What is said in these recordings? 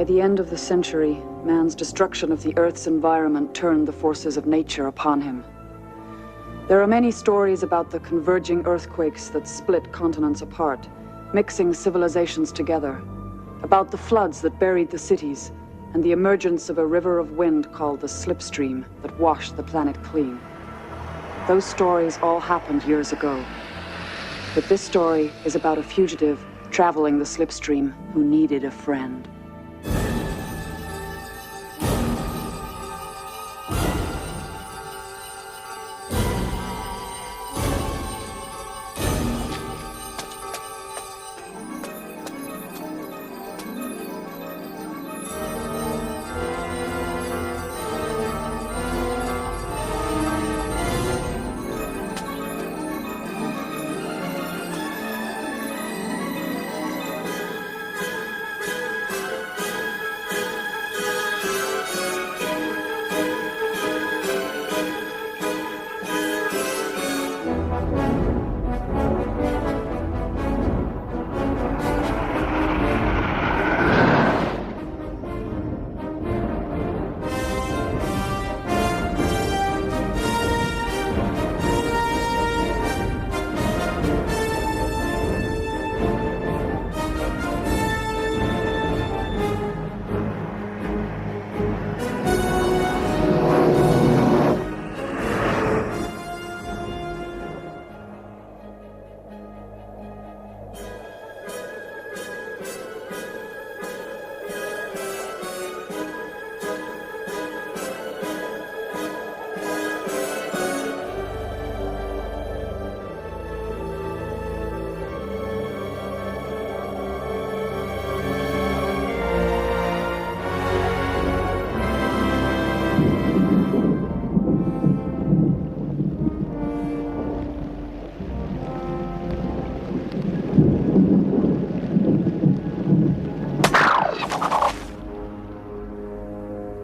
By the end of the century, man's destruction of the Earth's environment turned the forces of nature upon him. There are many stories about the converging earthquakes that split continents apart, mixing civilizations together, about the floods that buried the cities, and the emergence of a river of wind called the Slipstream that washed the planet clean. Those stories all happened years ago. But this story is about a fugitive traveling the Slipstream who needed a friend.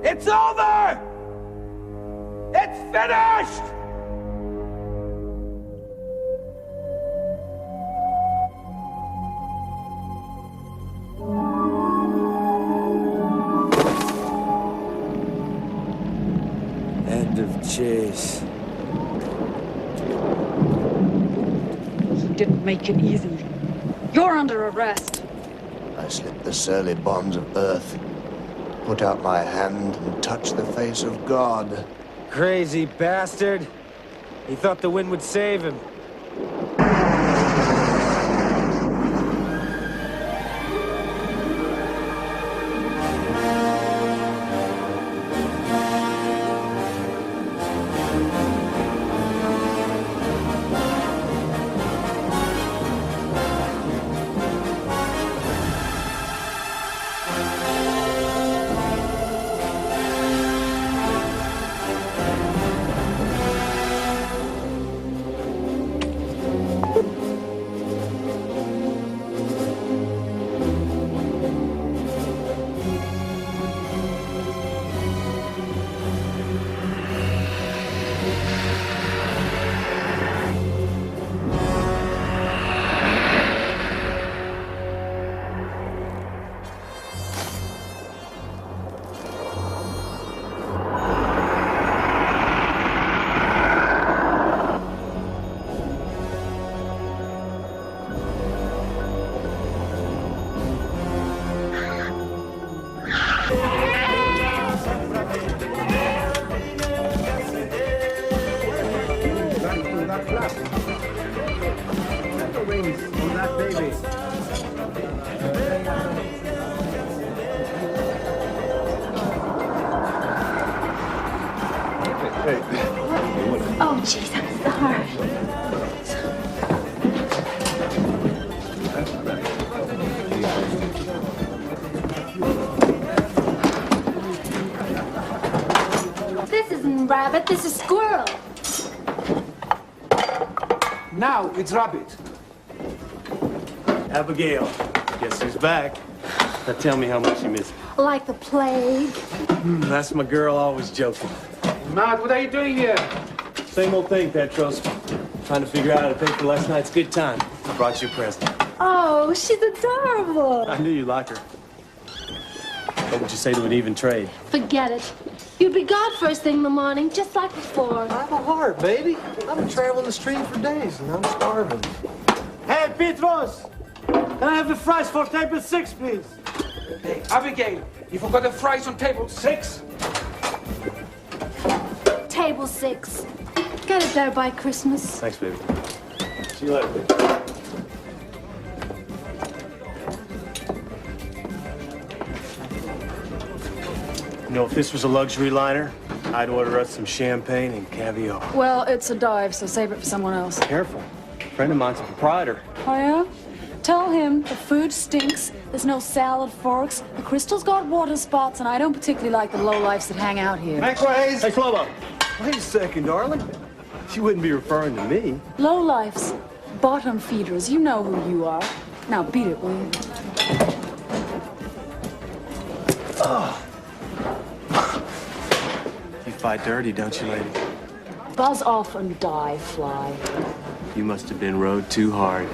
It's over! It's finished! End of chase. He didn't make it easy. You're under arrest. I slipped the surly bonds of earth, put out my hand and touched the face of God. Crazy bastard. He thought the wind would save him. Oh, jeez, I'm sorry. This isn't rabbit, this is squirrel. Now it's rabbit. Abigail, guess who's back? Now tell me how much you miss me. Like the plague. That's my girl, always joking. Matt, what are you doing here? Same old thing, Petros. Trying to figure out how to pay for last night's good time. I brought you a present. Oh, she's adorable. I knew you'd like her. What would you say to an even trade? Forget it. You'd be gone first thing in the morning, just like before. I have a heart, baby. I've been traveling the stream for days, and I'm starving. Hey, Petros! Can I have the fries for table 6, please? Hey, Abigail, you forgot the fries on table 6. Table 6. Get it there by Christmas. Thanks, baby. See you later. You know, if this was a luxury liner, I'd order us some champagne and caviar. Well, it's a dive, so save it for someone else. Careful. A friend of mine's a proprietor. Oh, yeah? Tell him the food stinks, there's no salad forks, the crystal's got water spots, and I don't particularly like the lowlifes that hang out here. Hey, Slobo. Wait a second, darling. She wouldn't be referring to me. Lowlifes, bottom feeders, you know who you are. Now beat it, will you? You fight dirty, don't you, lady? Buzz off and die, fly. You must have been rode too hard.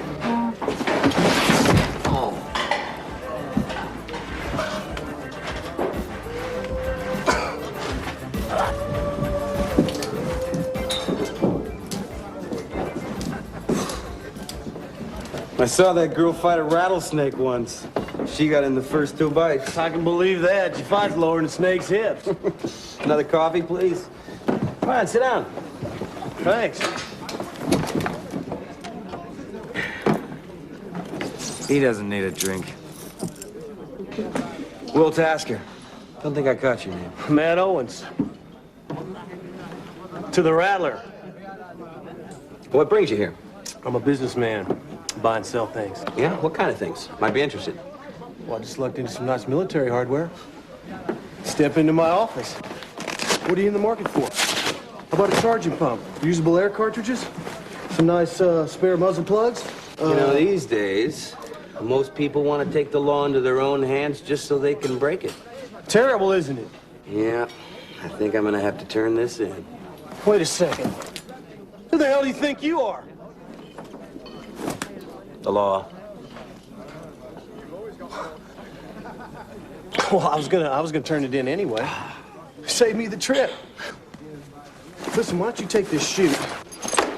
I saw that girl fight a rattlesnake once. She got in the first 2 bites. I can believe that. She fights lower than a snake's hips. Another coffee, please? Come on, sit down. Thanks. He doesn't need a drink. Will Tasker. Don't think I caught your name. Matt Owens. To the Rattler. What brings you here? I'm a businessman. Buy and sell things. Yeah? What kind of things? Might be interested. Well, I just lucked into some nice military hardware. Step into my office. What are you in the market for? How about a charging pump? Usable air cartridges? Some nice spare muzzle plugs? You know, these days, most people want to take the law into their own hands just so they can break it. Terrible, isn't it? Yeah, I think I'm going to have to turn this in. Wait a second. Who the hell do you think you are? The law. Well, I was gonna turn it in anyway. Save me the trip. Listen, why don't you take this chute?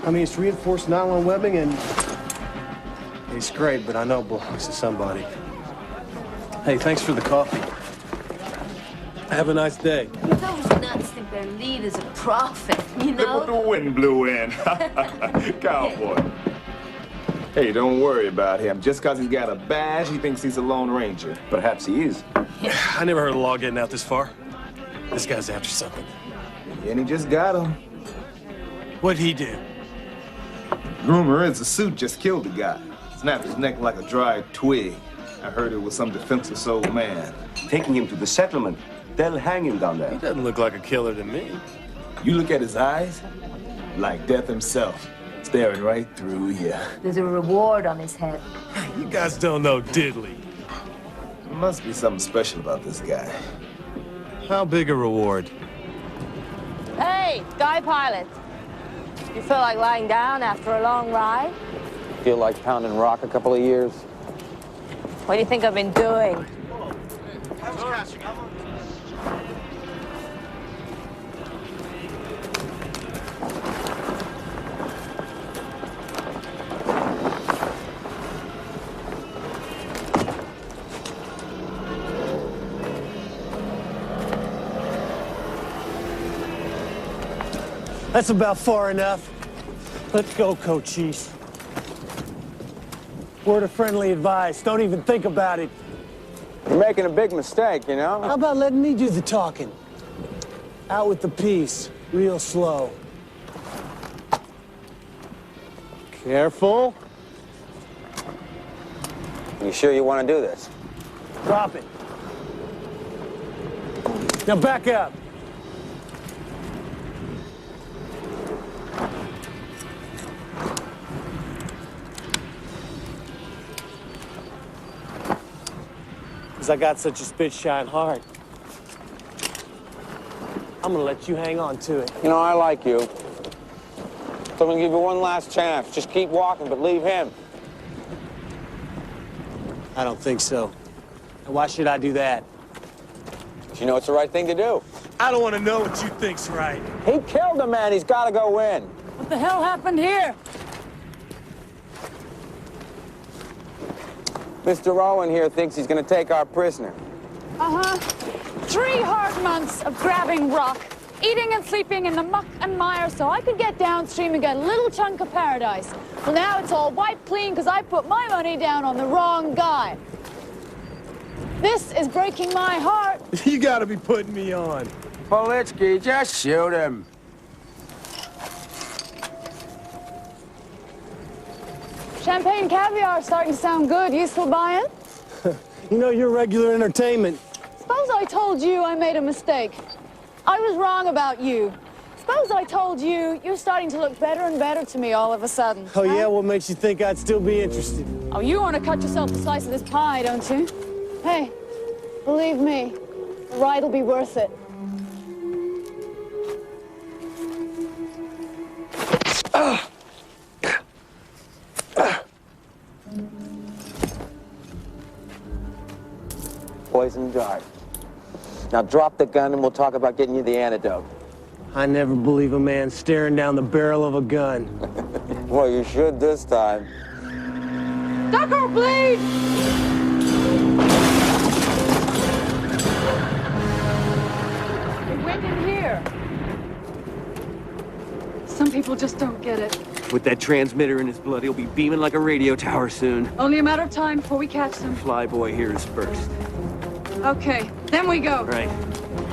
I mean, it's reinforced nylon webbing and it's great, but I know it belongs to somebody. Hey, thanks for the coffee. Have a nice day. Those nuts think their leader's a prophet, you know? Look what the wind blew in. Cowboy. Hey, don't worry about him. Just because he's got a badge, he thinks he's a Lone Ranger. Perhaps he is. I never heard of law getting out this far. This guy's after something. And he just got him. What'd he do? Rumor is the suit just killed the guy. Snapped his neck like a dried twig. I heard it was some defenseless old man. Taking him to the settlement. They'll hang him down there. He doesn't look like a killer to me. You look at his eyes, like death himself, staring right through you. There's a reward on his head. You guys don't know diddly. There must be something special about this guy. How big a reward? Hey, Sky Pilot. You feel like lying down after a long ride? Feel like pounding rock a couple of years? What do you think I've been doing? That's about far enough. Let's go, Cochise. Word of friendly advice. Don't even think about it. You're making a big mistake, you know? How about letting me do the talking? Out with the piece, real slow. Careful. You sure you want to do this? Drop it. Now back up. I got such a spit-shine heart. I'm gonna let you hang on to it. You know, I like you. So I'm gonna give you one last chance. Just keep walking, but leave him. I don't think so. And why should I do that? You know it's the right thing to do. I don't want to know what you think's right. He killed a man. He's got to go in. What the hell happened here? Mr. Owen here thinks he's going to take our prisoner. Uh-huh. 3 hard months of grabbing rock, eating and sleeping in the muck and mire so I could get downstream and get a little chunk of paradise. Well, now it's all wiped clean because I put my money down on the wrong guy. This is breaking my heart. You gotta be putting me on. Politsky, just shoot him. Champagne caviar starting to sound good. Useful buying? You know, you're regular entertainment. Suppose I told you I made a mistake. I was wrong about you. Suppose I told you you're starting to look better and better to me all of a sudden. Oh, yeah? What makes you think I'd still be interested? Oh, you want to cut yourself a slice of this pie, don't you? Hey, believe me, the ride will be worth it. Poison dart. Now drop the gun and we'll talk about getting you the antidote. I never believe a man staring down the barrel of a gun. Well, you should this time. Duck or bleed! It went in here. Some people just don't get it. With that transmitter in his blood, he'll be beaming like a radio tower soon. Only a matter of time before we catch them. Flyboy here is first. Okay, then we go. Right.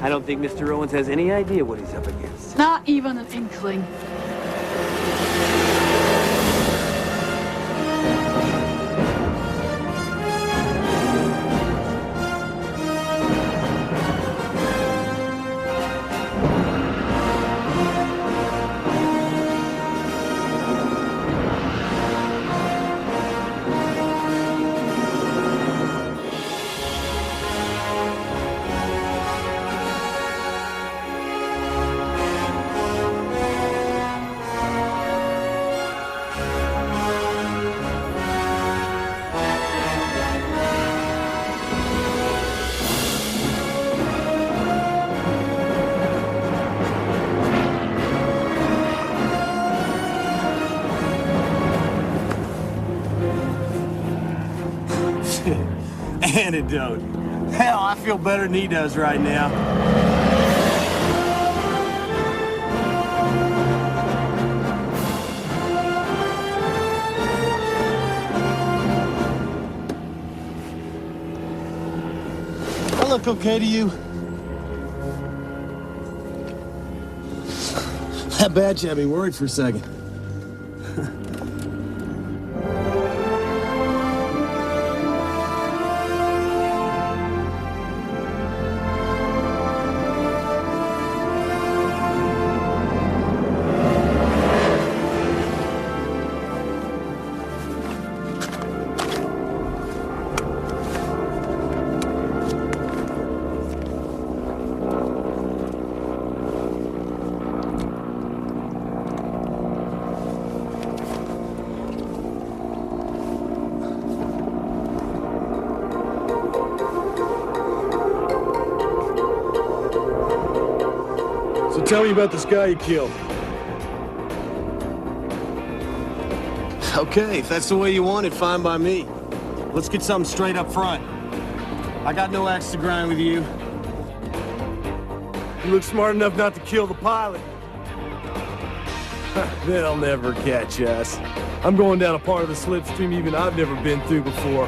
I don't think Mr. Owens has any idea what he's up against. Not even an inkling. Antidote. Hell, I feel better than he does right now. I look okay to you? That badge had me worried for a second. Tell me about this guy you killed. Okay, if that's the way you want it, fine by me. Let's get something straight up front. I got no axe to grind with you. You look smart enough not to kill the pilot. They'll never catch us. I'm going down a part of the Slipstream even I've never been through before.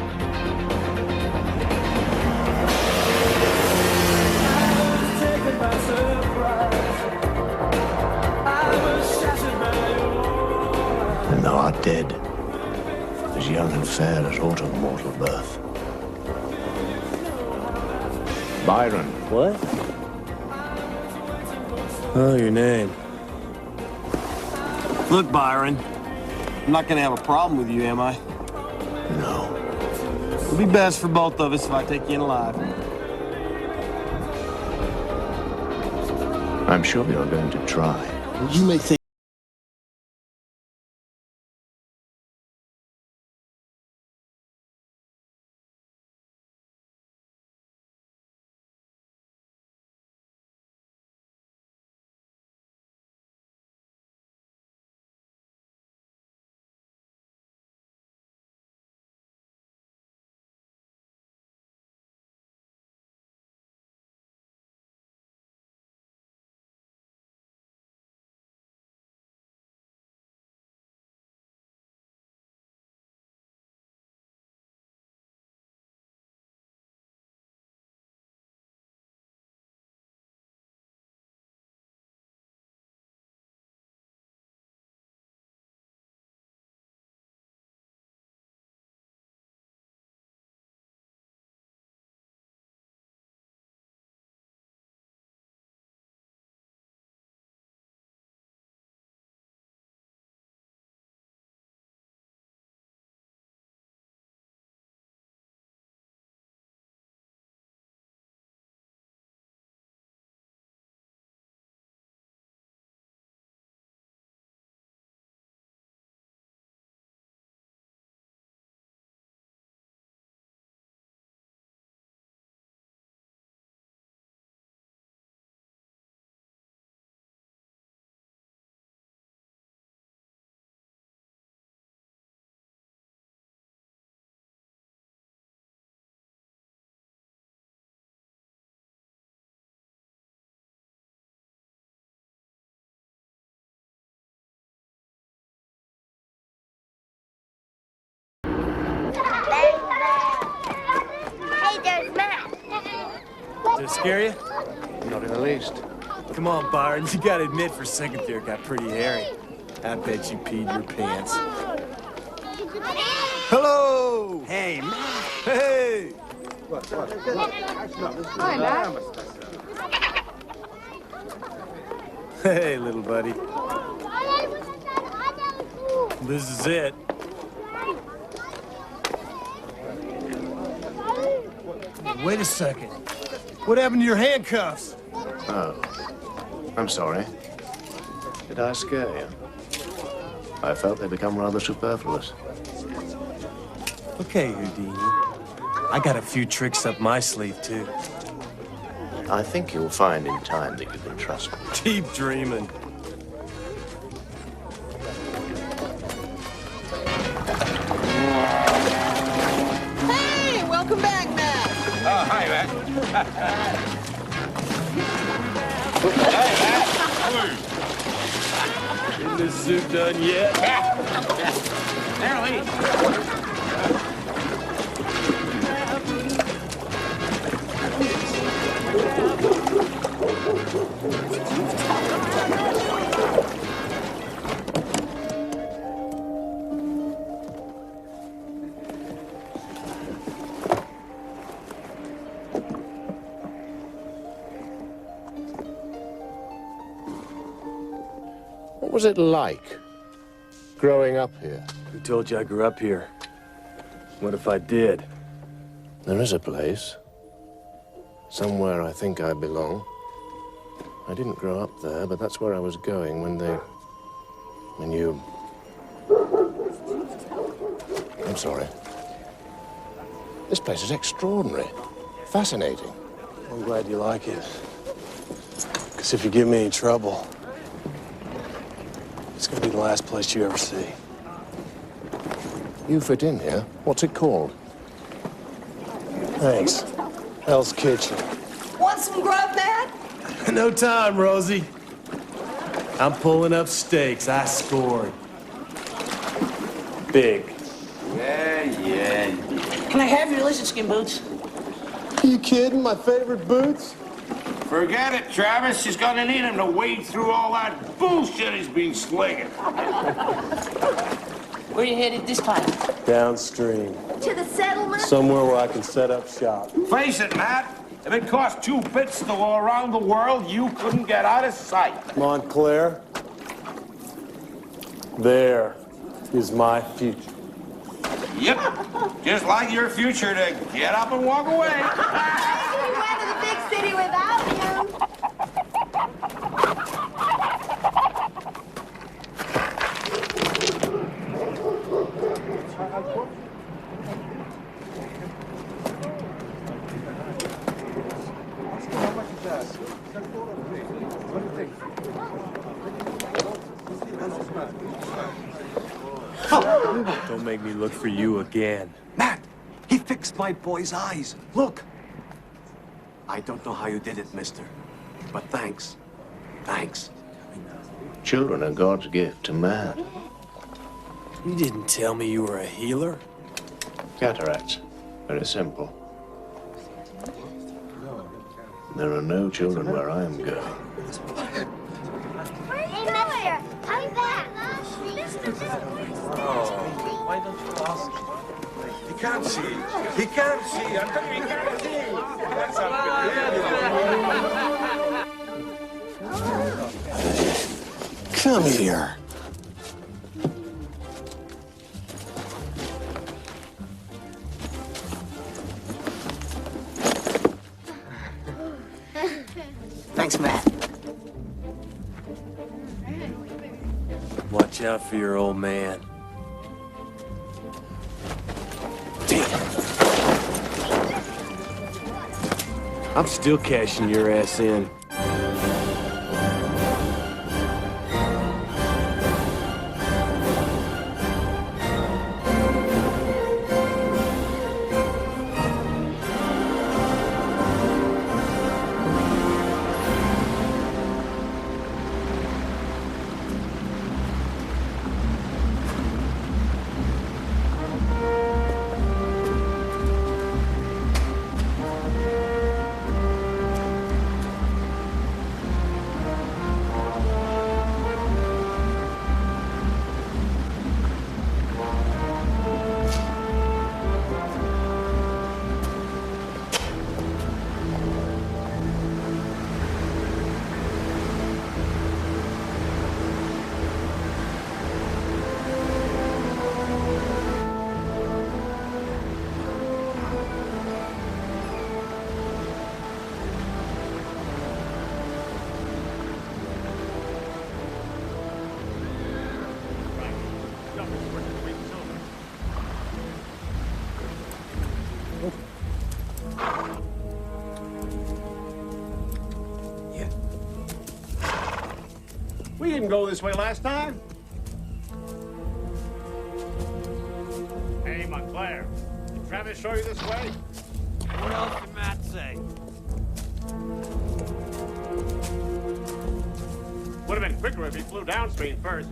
Thou art dead, as young and fair as autumn mortal birth. Byron. What? Oh, your name. Look, Byron, I'm not gonna have a problem with you, am I? No. It'll be best for both of us if I take you in alive. I'm sure you're going to try. You may think scare you? Not in the least. Come on, Byron. You gotta admit, for a second there, it got pretty hairy. I bet you peed your pants. Hello! Hey, man. Hey! Hi, Matt. Hey, little buddy. This is it. Wait a second. What happened to your handcuffs? Oh, I'm sorry. Did I scare you? I felt they become rather superfluous. Okay, Houdini. I got a few tricks up my sleeve, too. I think you'll find in time that you can trust me. Keep dreaming. Hey, welcome back, Matt. Oh, hi, Matt. Isn't this suit done yet? Nearly. What was it like, growing up here? Who told you I grew up here? What if I did? There is a place. Somewhere I think I belong. I didn't grow up there, but that's where I was going when you... I'm sorry. This place is extraordinary. Fascinating. I'm glad you like it. Because if you give me any trouble, it's gonna be the last place you ever see. You fit in here. What's it called? Thanks. Hell's Kitchen. Want some grub, Matt? No time, Rosie. I'm pulling up stakes. I scored. Big. Yeah. Can I have your lizard skin boots? Are you kidding? My favorite boots? Forget it, Travis. She's gonna need him to wade through all that bullshit he's been slinging. Where you headed this time? Downstream. To the settlement? Somewhere where I can set up shop. Face it, Matt. If it cost 2 bits to go around the world, you couldn't get out of sight. Montclair. There is my future. Yep. Just like your future to get up and walk away. We went to the big city without you. Don't make me look for you again. Matt, he fixed my boy's eyes. Look. I don't know how you did it, mister. But thanks. Thanks. Children are God's gift to man. You didn't tell me you were a healer? Cataracts. Very simple. There are no children where I am going. Where are you going? I'm back. Why don't you ask? He can't see. He can't see. I'm telling you, he can't see. That's unbelievable. Come here. Thanks, Matt. Watch out for your old man. I'm still cashing your ass in. didn't go this way last time. Hey, Montclair. Did Travis show you this way? What else did Matt say? Would have been quicker if he flew downstream first.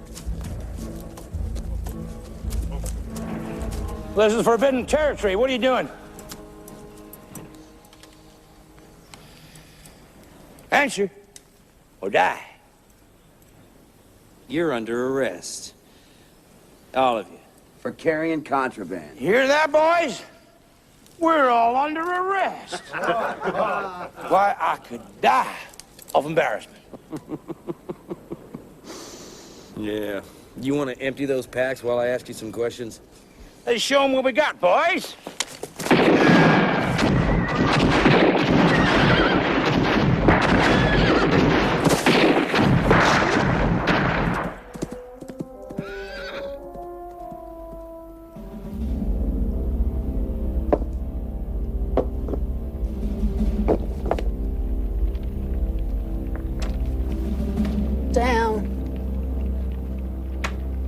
This is forbidden territory. What are you doing? Answer or die. You're under arrest. All of you. For carrying contraband. You hear that, boys? We're all under arrest. Why, I could die of embarrassment. Yeah. You want to empty those packs while I ask you some questions? Let's show them what we got, boys. Down.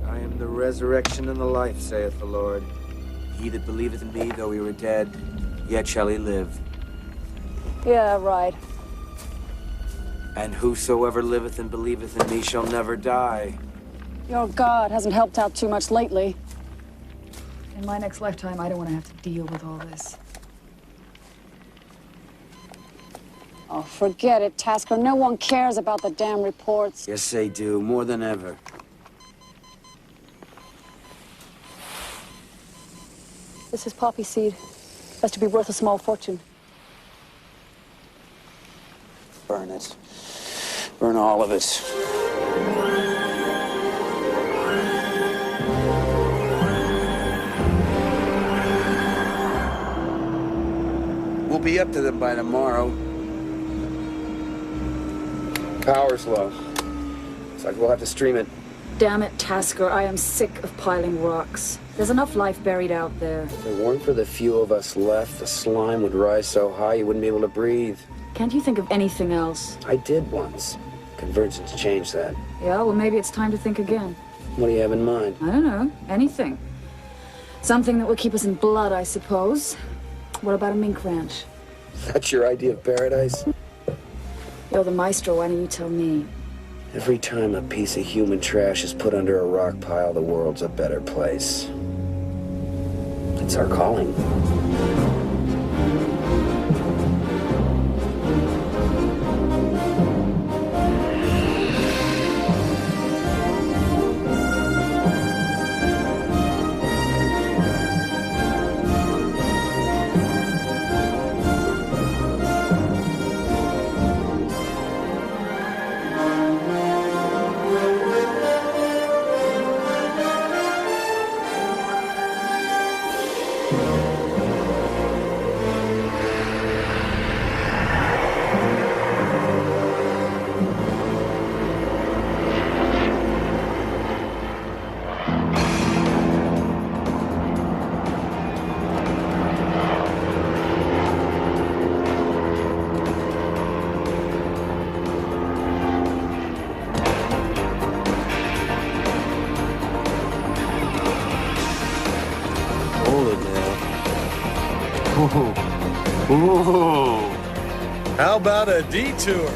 I am the resurrection and the life, saith the Lord. He that believeth in me, though he were dead, yet shall he live. Yeah, right. And whosoever liveth and believeth in me shall never die. Your God hasn't helped out too much lately. In my next lifetime, I don't want to have to deal with all this. Oh, forget it, Tasker. No one cares about the damn reports. Yes, they do, more than ever. This is poppy seed. Has to be worth a small fortune. Burn it. Burn all of it. We'll be up to them by tomorrow. Power's low. Looks like we'll have to stream it. Damn it, Tasker. I am sick of piling rocks. There's enough life buried out there. If it weren't for the few of us left, the slime would rise so high you wouldn't be able to breathe. Can't you think of anything else? I did once. Convergence changed that. Yeah, well, maybe it's time to think again. What do you have in mind? I don't know. Anything. Something that will keep us in blood, I suppose. What about a mink ranch? That's your idea of paradise? You're the maestro. Why don't you tell me? Every time a piece of human trash is put under a rock pile, the world's a better place. It's our calling. Ooh. How about a detour?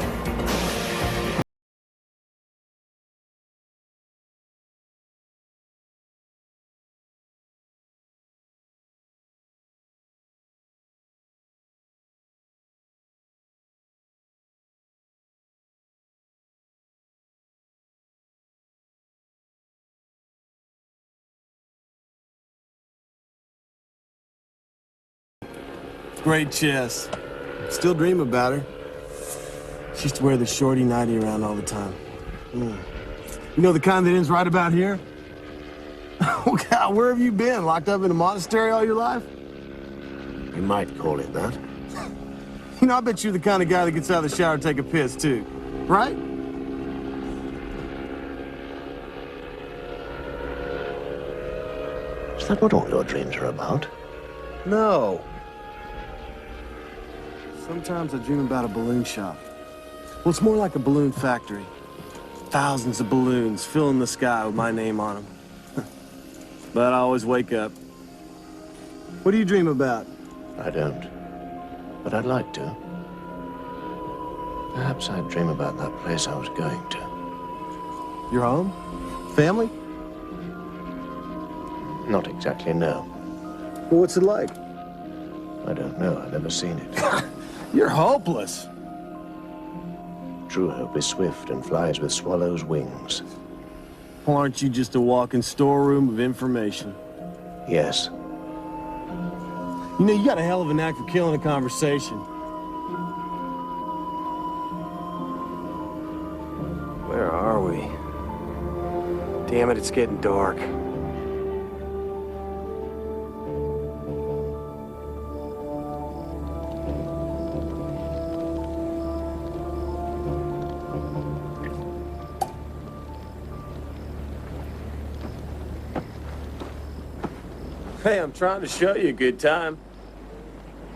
Great chess. Still dream about her. She used to wear the shorty nightie around all the time. You know the kind that ends right about here? Oh, God, where have you been? Locked up in a monastery all your life? You might call it that. You know, I bet you're the kind of guy that gets out of the shower to take a piss, too. Right? Is that what all your dreams are about? No. Sometimes I dream about a balloon shop. Well, it's more like a balloon factory. thousands of balloons filling the sky with my name on them. But I always wake up. What do you dream about? I don't. But I'd like to. Perhaps I'd dream about that place I was going to. Your home? Family? Not exactly, no. Well, what's it like? I don't know. I've never seen it. You're hopeless. True hope is swift and flies with swallows' wings. Well, aren't you just a walking storeroom of information? Yes. You know, you got a hell of a knack for killing a conversation. Where are we? Damn it, it's getting dark. Hey, I'm trying to show you a good time.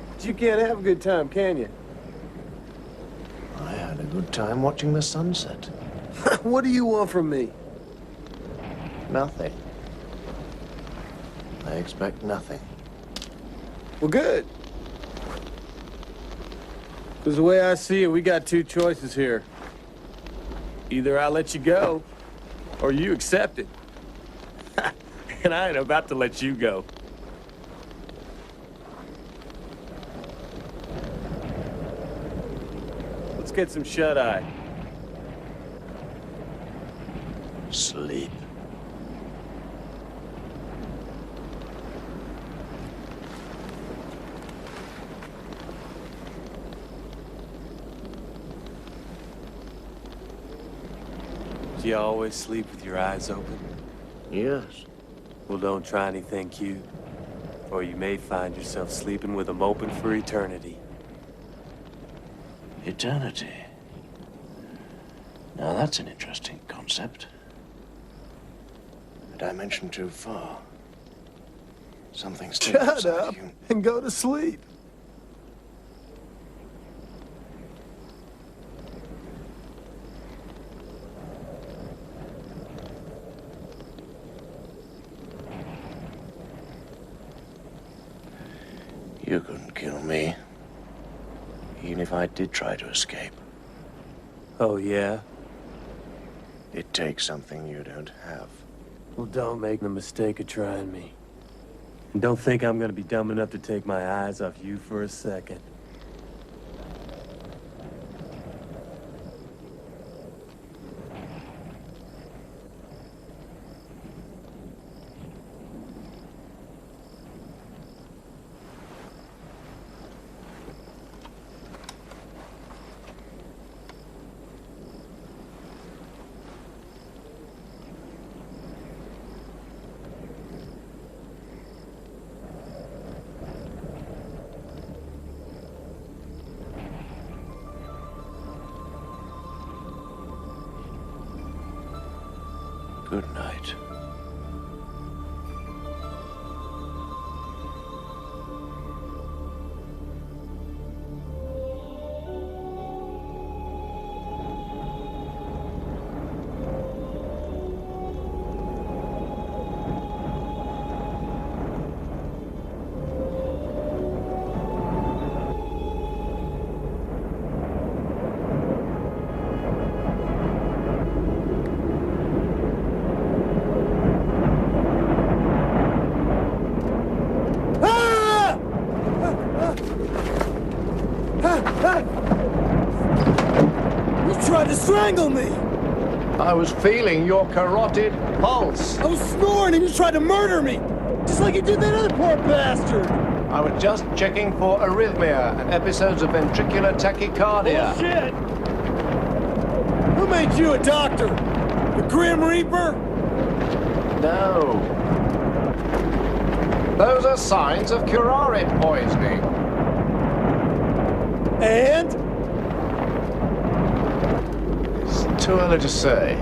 But you can't have a good time, can you? I had a good time watching the sunset. What do you want from me? Nothing. I expect nothing. Well, good. Because the way I see it, we got two choices here. Either I let you go, or you accept it. And I ain't about to let you go. Let's get some shut-eye. Sleep. Do you always sleep with your eyes open? Yes. Well, don't try anything cute, or you may find yourself sleeping with them open for eternity. Eternity. Now that's an interesting concept. A dimension too far. Something still Shut outside up you. and go to sleep. You couldn't kill me. Even if I did try to escape. Oh, yeah? It takes something you don't have. Well, don't make the mistake of trying me. And don't think I'm gonna be dumb enough to take my eyes off you for a second. Good night. Strangle me! I was feeling your carotid pulse. I was snoring and you tried to murder me! Just like you did that other poor bastard! I was just checking for arrhythmia and episodes of ventricular tachycardia. Bullshit! Who made you a doctor? The Grim Reaper? No. Those are signs of curare poisoning. And? Too early to say.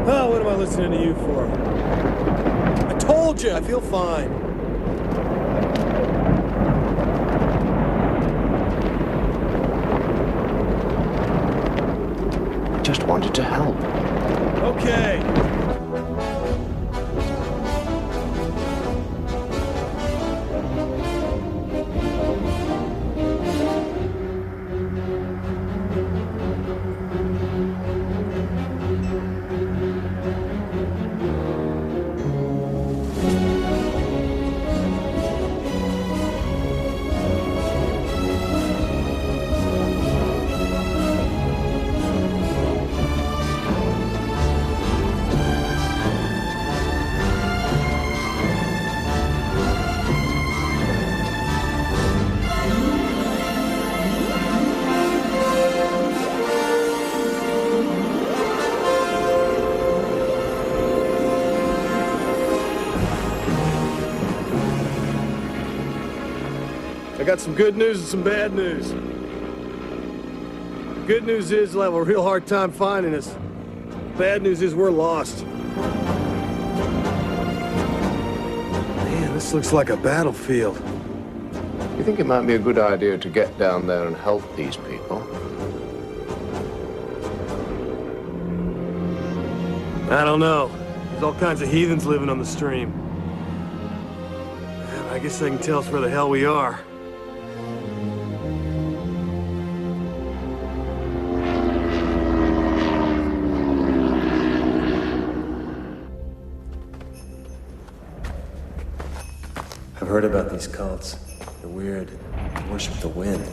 Oh, what am I listening to you for? I told you, I feel fine. just wanted to help. Okay. I got some good news and some bad news. Good news is they'll have a real hard time finding us. Bad news is we're lost. Man, this looks like a battlefield. You think it might be a good idea to get down there and help these people? I don't know. There's all kinds of heathens living on the stream. I guess they can tell us where the hell we are. I've heard about these cults. They're weird. They worship the wind.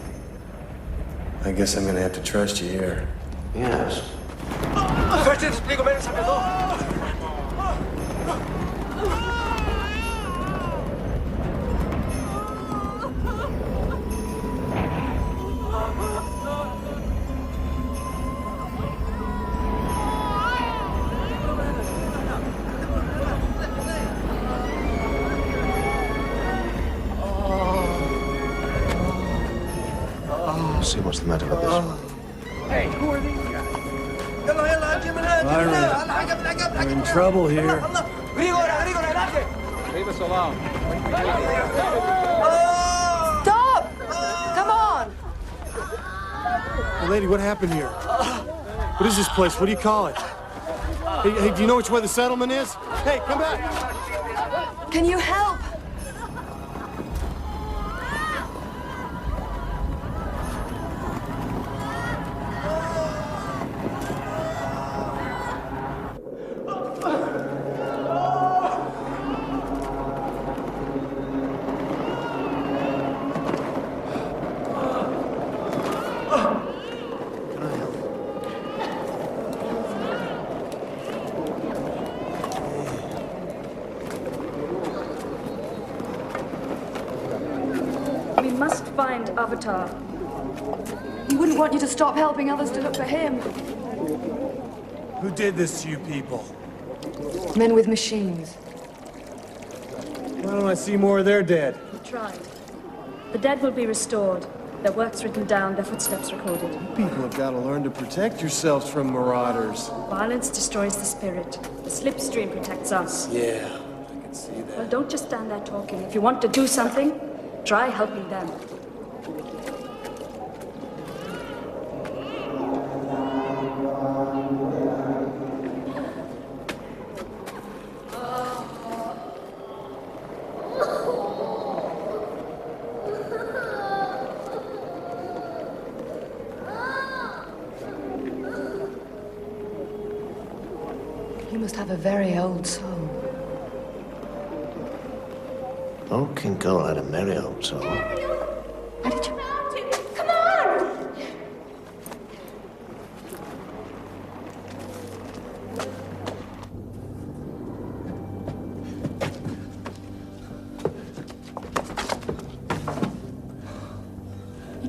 I guess I'm gonna have to trust you here. Yes. See what's the matter with this one. Hey, who are these guys? We're in trouble here. Leave us alone. Stop! Come on! Hey, lady, what happened here? What is this place? What do you call it? Hey, do you know which way the settlement is? Hey, come back! Can you help? Avatar. He wouldn't want you to stop helping others to look for him. Who did this to you people? Men with machines. Why don't I see more of their dead? We tried. The dead will be restored. Their works written down, their footsteps recorded. You people have got to learn to protect yourselves from marauders. Violence destroys the spirit. The Slipstream protects us. Yeah, I can see that. Well, don't just stand there talking. If you want to do something, try helping them. You must have a very old soul. Old King Cole had a merry old soul. How did you... Come on!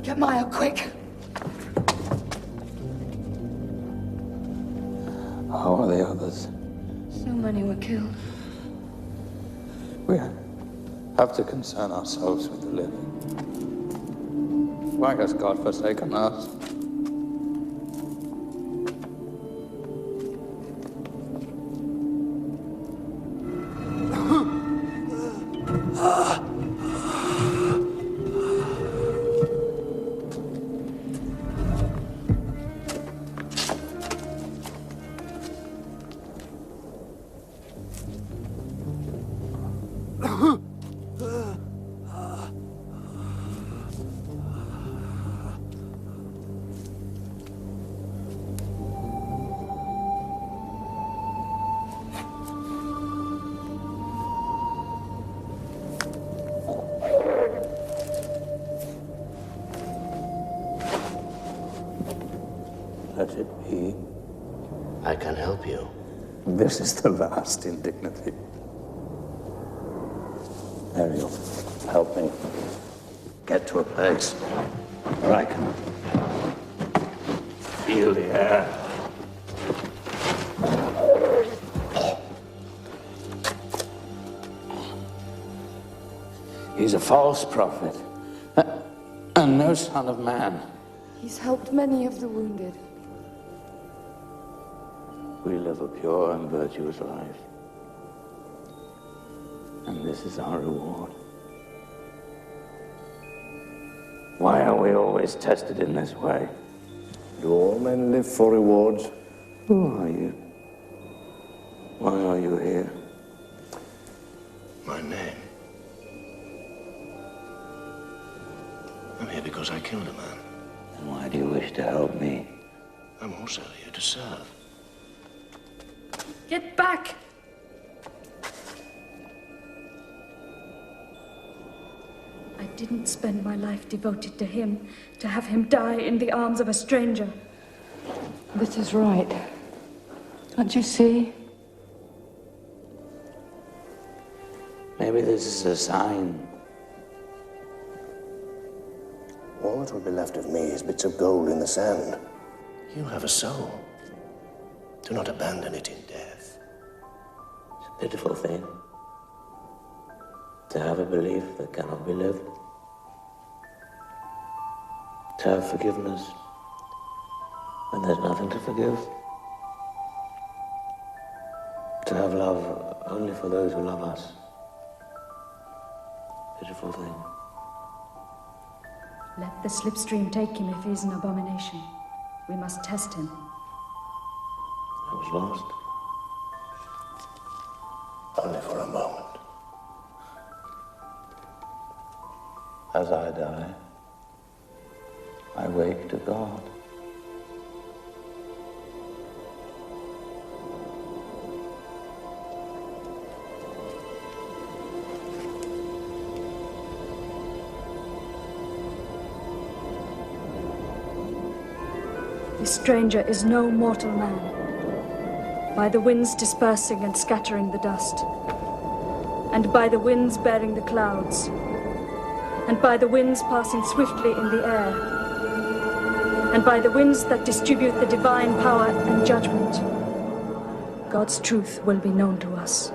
Get Maya, quick. How are the others? So many were killed. We have to concern ourselves with the living. Why has God forsaken us? can help you. This is the last indignity. Ariel, help me get to a place where I can feel the air. He's a false prophet, and no son of man. He's helped many of the wounded. We live a pure and virtuous life. And this is our reward. Why are we always tested in this way? Do all men live for rewards? Who are you? Why are you here? My name. I'm here because I killed a man. And why do you wish to help me? I'm also here to serve. Get back! I didn't spend my life devoted to him, to have him die in the arms of a stranger. This is right. Don't you see? Maybe this is a sign. All that will be left of me is bits of gold in the sand. You have a soul. Do not abandon it in death. It's a pitiful thing to have a belief that cannot be lived. To have forgiveness when there's nothing to forgive. To have love only for those who love us. Pitiful thing. Let the Slipstream take him if he's an abomination. We must test him. I was lost. Only for a moment. As I die, I wake to God. This stranger is no mortal man. By the winds dispersing and scattering the dust, and by the winds bearing the clouds, and by the winds passing swiftly in the air, and by the winds that distribute the divine power and judgment, God's truth will be known to us.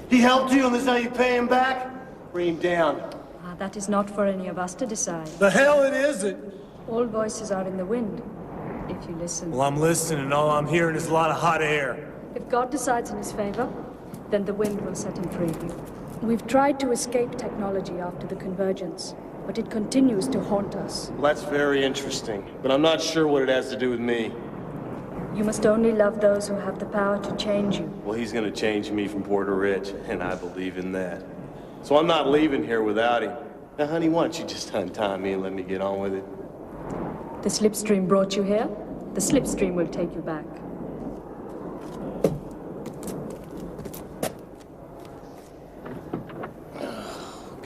He helped you and this is how you pay him back? Bring him down. That is not for any of us to decide. The hell it isn't! All voices are in the wind, if you listen. Well, I'm listening, and all I'm hearing is a lot of hot air. If God decides in his favor, then the wind will set him free. We've tried to escape technology after the convergence, but it continues to haunt us. Well, that's very interesting, but I'm not sure what it has to do with me. You must only love those who have the power to change you. Well, he's gonna change me from poor to rich, and I believe in that. So I'm not leaving here without him. Now, honey, why don't you just untie me and let me get on with it? The Slipstream brought you here. The Slipstream will take you back. Oh,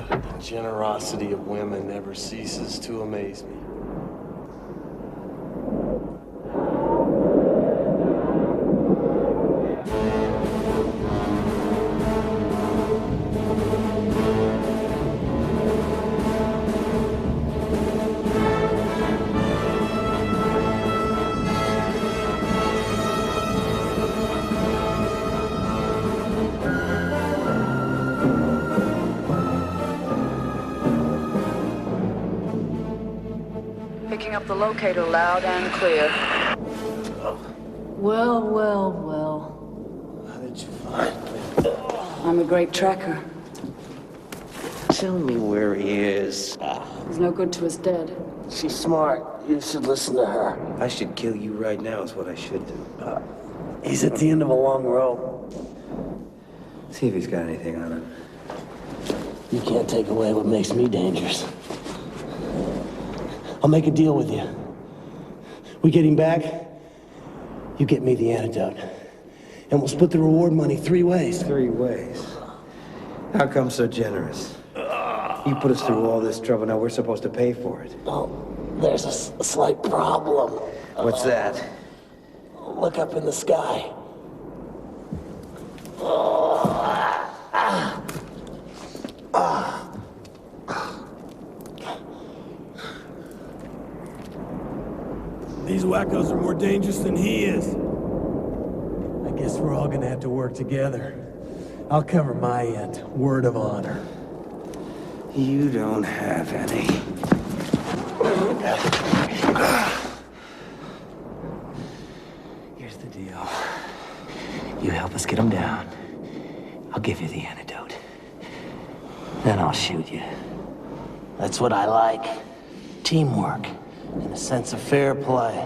God. The generosity of women never ceases to amaze me. Picking up the locator loud and clear. Well, well, well. How did you find me? I'm a great tracker. Tell me where he is. He's no good to us dead. She's smart. You should listen to her. I should kill you right now is what I should do. He's at the end of a long rope. See if he's got anything on him. You can't take away what makes me dangerous. I'll make a deal with you. We get him back, you get me the antidote. And we'll split the reward money 3 ways. 3 ways? How come so generous? You put us through all this trouble, now we're supposed to pay for it. Oh, there's a slight problem. What's that? Look up in the sky. These wackos are more dangerous than he is. I guess we're all gonna have to work together. I'll cover my end. Word of honor. You don't have any. Here's the deal. You help us get him down. I'll give you the antidote. Then I'll shoot you. That's what I like. Teamwork and a sense of fair play.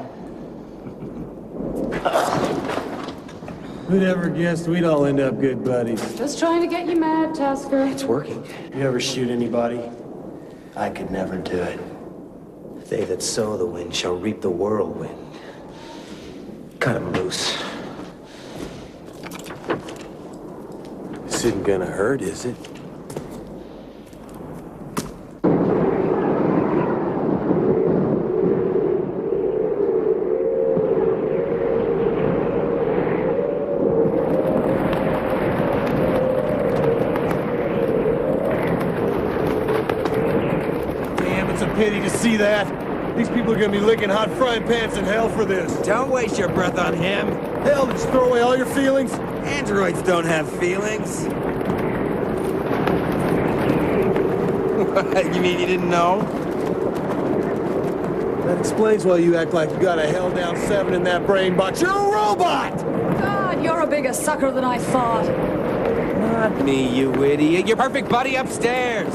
Who'd ever guessed we'd all end up good buddies? Just trying to get you mad, Tasker. It's working. You ever shoot anybody? I could never do it. They that sow the wind shall reap the whirlwind. Cut him loose. This isn't gonna hurt, is it? Pity to see that. These people are gonna be licking hot frying pans in hell for this. Don't waste your breath on him. Hell, just throw away all your feelings? Androids don't have feelings. You mean you didn't know? That explains why you act like you got a held down 7 in that brain box. You're a robot! God, you're a bigger sucker than I thought. Not me, you idiot. Your perfect buddy upstairs.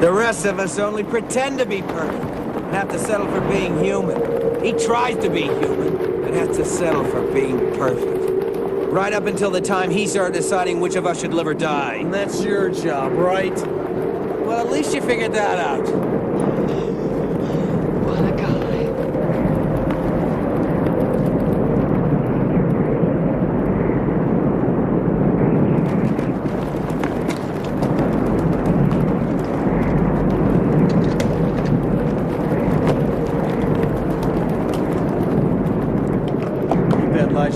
The rest of us only pretend to be perfect and have to settle for being human. He tries to be human, but has to settle for being perfect. Right up until the time he started deciding which of us should live or die. And that's your job, right? Well, at least you figured that out. What a guy.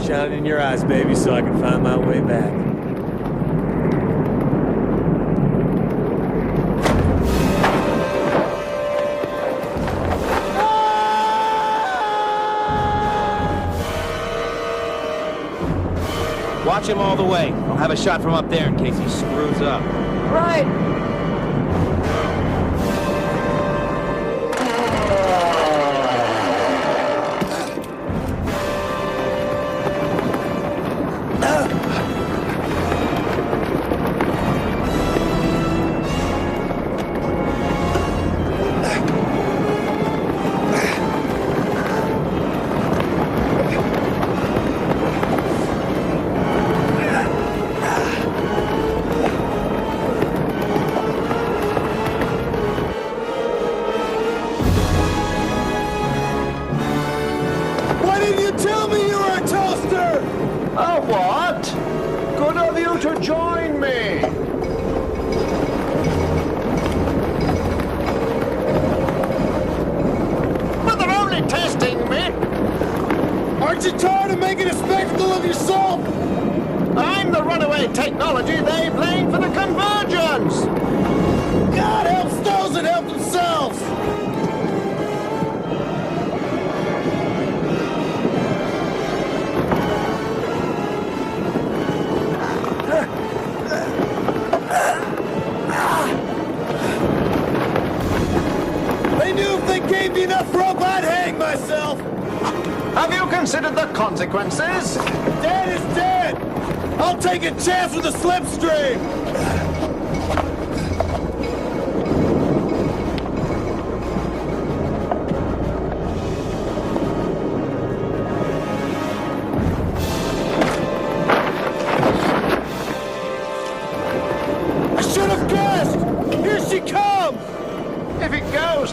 Shining in your eyes, baby, so I can find my way back. Watch him all the way. I'll have a shot from up there in case he screws up. Right. Have you considered the consequences? Dead is dead! I'll take a chance with the Slipstream!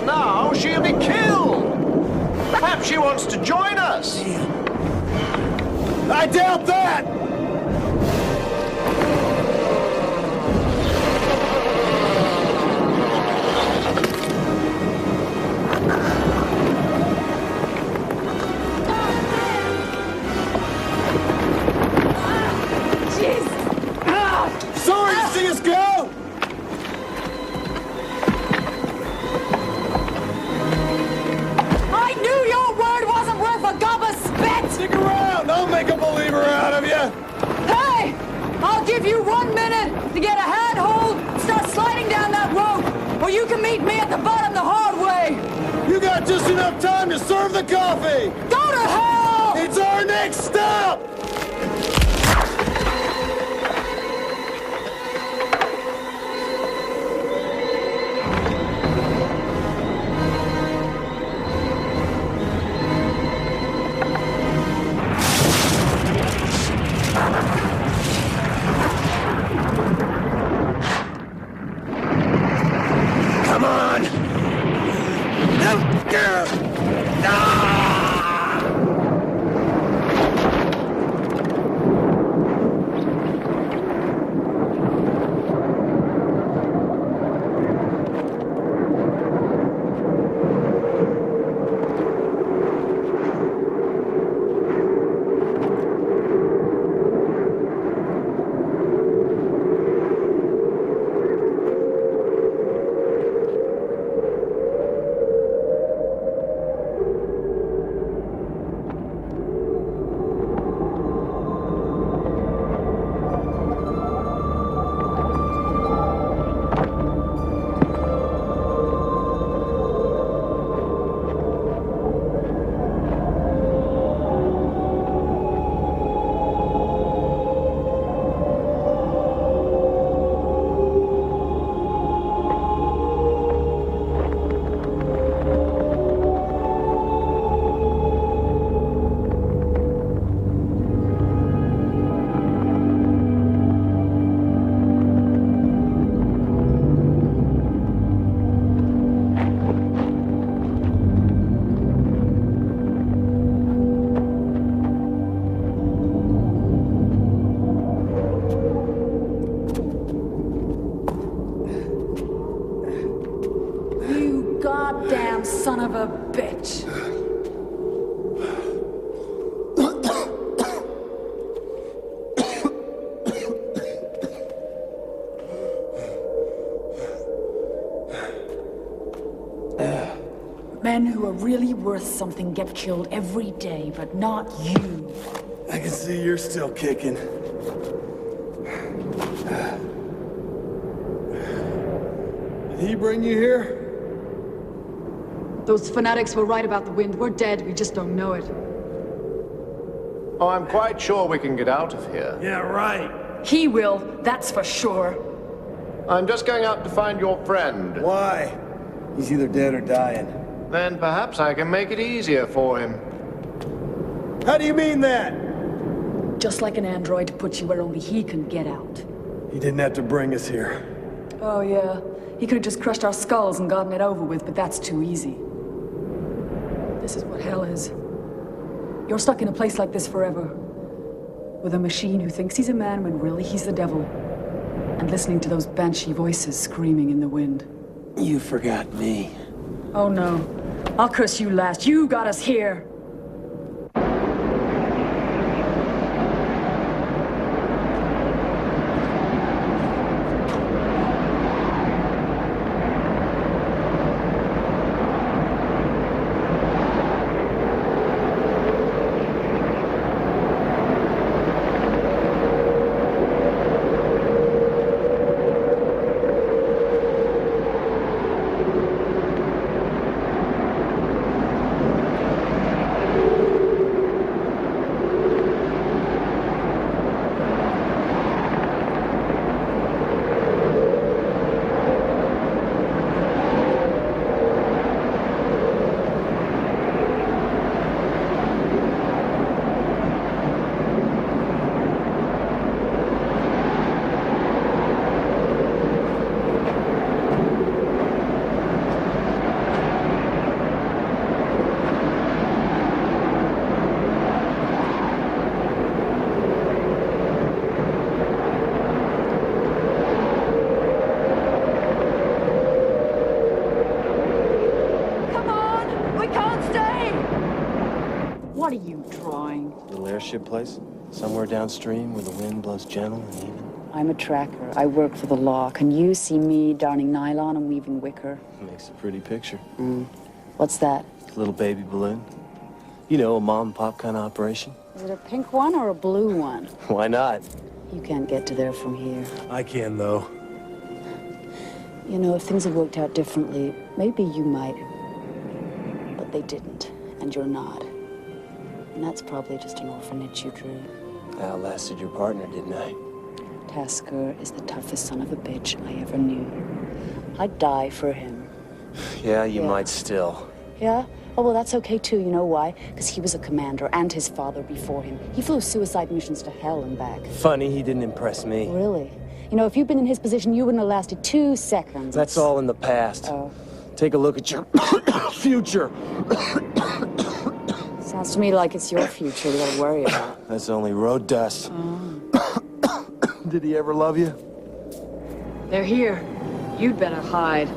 knows now she'll be killed. Perhaps she wants to join us. I doubt that! Sorry to see us go! I knew your word wasn't worth a gob of spit! Stick around! I'll make a believer out of you! Hey! I'll give you 1 minute to get a handhold, start sliding down that rope, or you can meet me at the bottom the hard way! You got just enough time to serve the coffee! Go to hell! It's our next stop! Come on! Goddamn son of a bitch. Men who are really worth something get killed every day, but not you. I can see you're still kicking. Did he bring you here? Those fanatics were right about the wind. We're dead, we just don't know it. Oh, I'm quite sure we can get out of here. Yeah, right. He will, that's for sure. I'm just going out to find your friend. Why? He's either dead or dying. Then perhaps I can make it easier for him. How do you mean that? Just like an android puts you where only he can get out. He didn't have to bring us here. Oh yeah, he could have just crushed our skulls and gotten it over with, but that's too easy. This is what hell is. You're stuck in a place like this forever. With a machine who thinks he's a man when really he's the devil. And listening to those banshee voices screaming in the wind. You forgot me. Oh no. I'll curse you last. You got us here. What are you drawing? Little airship place, somewhere downstream where the wind blows gentle and even. I'm a tracker. I work for the law. Can you see me darning nylon and weaving wicker? Makes a pretty picture. What's that? A little baby balloon. You know, a mom and pop kind of operation. Is it a pink one or a blue one? Why not? You can't get to there from here. I can, though. You know, if things had worked out differently, maybe you might. But they didn't, and you're not. And that's probably just an orphanage you drew. I outlasted your partner, didn't I? Tasker is the toughest son of a bitch I ever knew. I'd die for him. Yeah, you might still. Yeah? Oh, well, that's okay, too. You know why? Because he was a commander, and his father before him. He flew suicide missions to hell and back. Funny, he didn't impress me. Really? You know, if you'd been in his position, you wouldn't have lasted 2 seconds. That's all in the past. Oh. Take a look at your future. Sounds to me like it's your future you gotta worry about. That's only road dust. Did he ever love you? They're here. You'd better hide.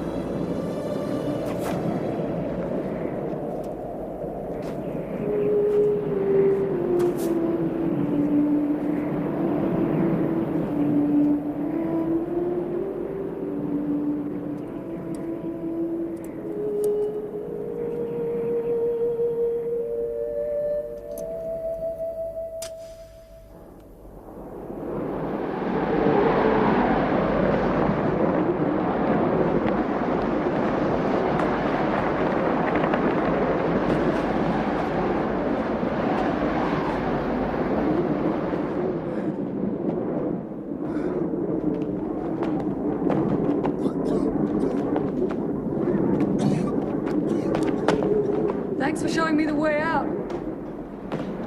Thanks for showing me the way out.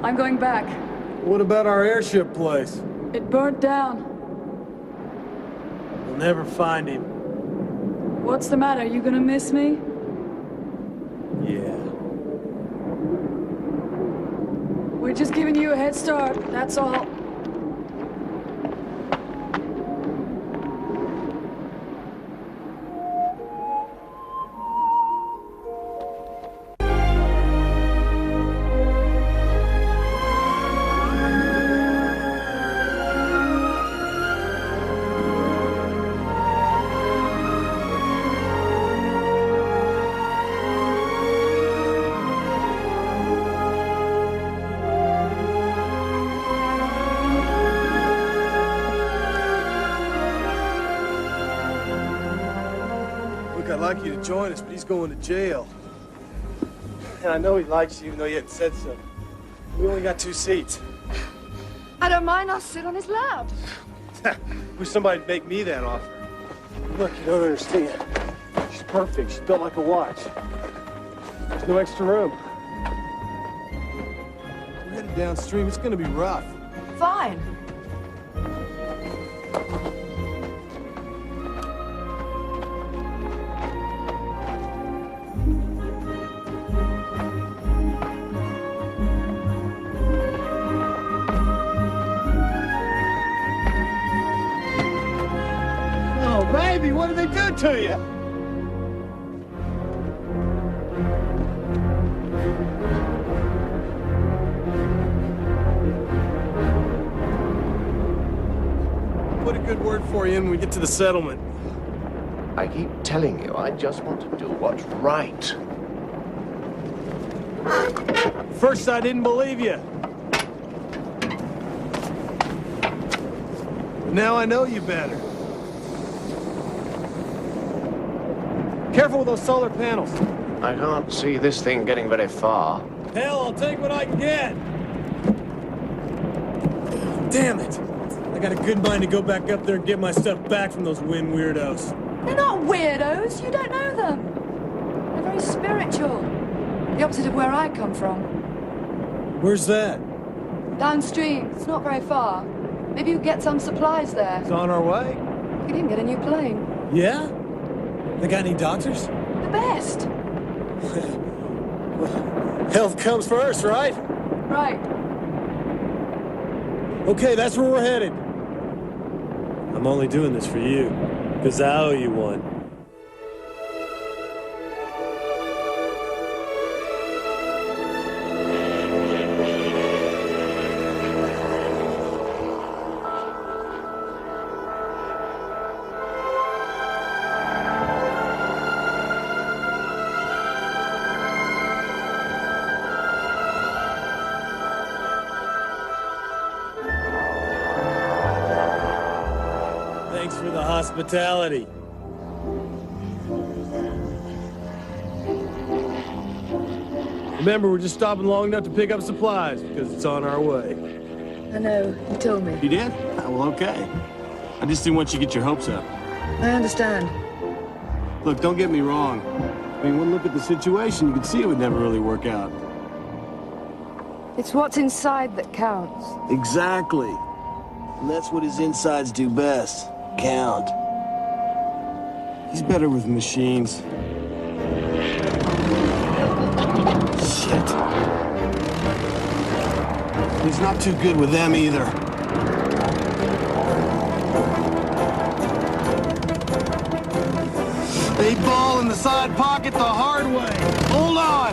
I'm going back. What about our airship place? It burnt down. We'll never find him. What's the matter? You gonna miss me? Yeah. We're just giving you a head start, that's all. I'd like you to join us, but he's going to jail. And I know he likes you, even though you hadn't said so. We only got 2 seats. I don't mind, I'll sit on his lap. Wish somebody'd make me that offer. Look, you don't understand. She's perfect. She's built like a watch. There's no extra room. We're headed downstream. It's gonna be rough. Fine. Baby, what did they do to you? Put a good word for you when we get to the settlement. I keep telling you, I just want to do what's right. First, I didn't believe you. Now I know you better. Careful with those solar panels. I can't see this thing getting very far. Hell, I'll take what I can get. Damn it. I got a good mind to go back up there and get my stuff back from those wind weirdos. They're not weirdos. You don't know them. They're very spiritual. The opposite of where I come from. Where's that? Downstream. It's not very far. Maybe you could get some supplies there. It's on our way. You can even get a new plane. Yeah? They got any doctors? The best. Health comes first, right? Right. Okay, that's where we're headed. I'm only doing this for you, because I owe you one. hospitality. Remember, we're just stopping long enough to pick up supplies because it's on our way. I know, you told me. You did? Oh, well, okay. I just didn't want you to get your hopes up. I understand. Look, don't get me wrong. I mean, one look at the situation, you could see it would never really work out. It's what's inside that counts. Exactly. And that's what his insides do best. Count. He's better with machines. Shit. He's not too good with them either. They ball in the side pocket the hard way. Hold on.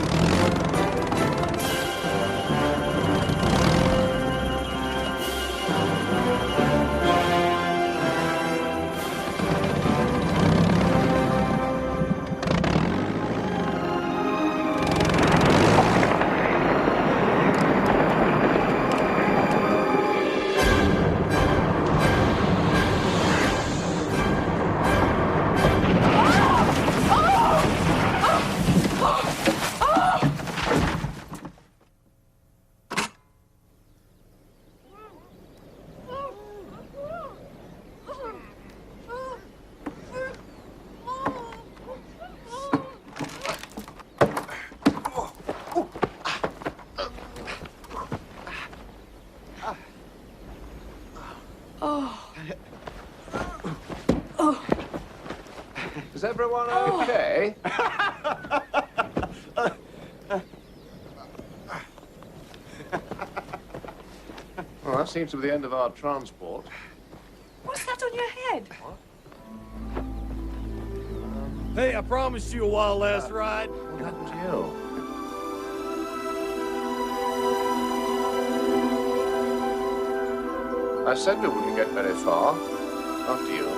Is everyone okay? Well, that seems to be the end of our transport. What's that on your head? Hey, I promised you a wild last ride. What happened to you? I said we wouldn't get very far. After you.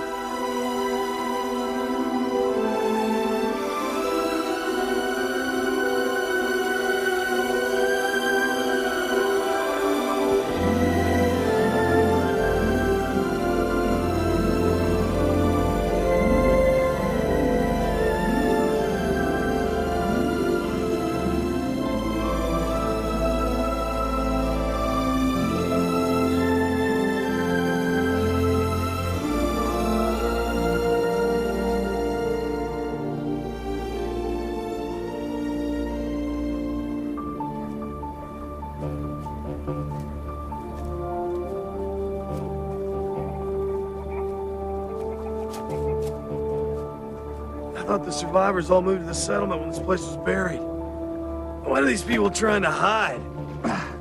I thought the survivors all moved to the settlement when this place was buried. What are these people trying to hide?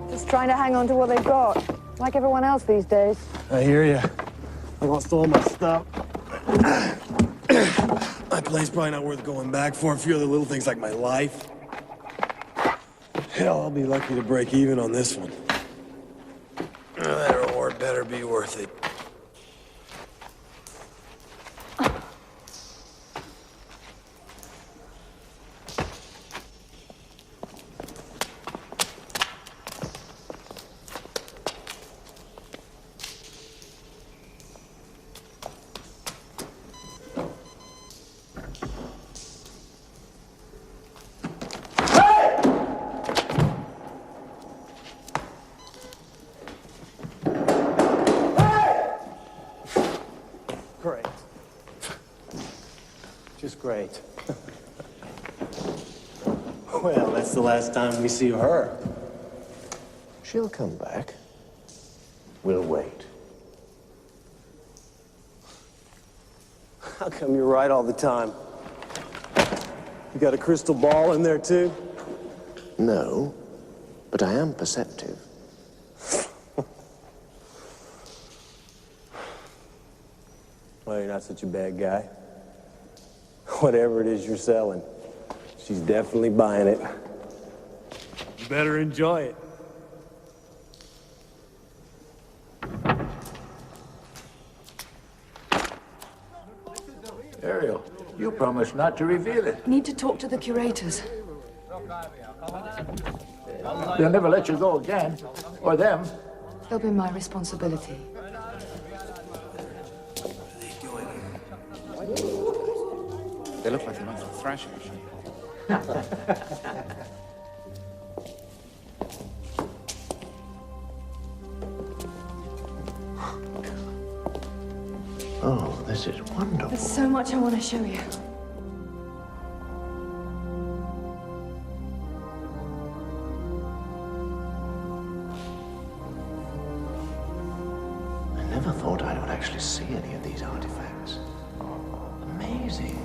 Just trying to hang on to what they've got, like everyone else these days. I hear you. I lost all my stuff. My place probably not worth going back for. A few other little things like my life. Hell, I'll be lucky to break even on this one. That reward better be worth it. Great. Just great. Well, that's the last time we see her. She'll come back. We'll wait. How come you're right all the time? You got a crystal ball in there, too? No, but I am perceptive. Well, you're not such a bad guy. Whatever it is you're selling, she's definitely buying it. You better enjoy it. Ariel, you promised not to reveal it. Need to talk to the curators. They'll never let you go again. Or them. It'll be my responsibility. They look like they're off the thrashing machine. Oh, this is wonderful. There's so much I want to show you. I never thought I would actually see any of these artifacts. Amazing.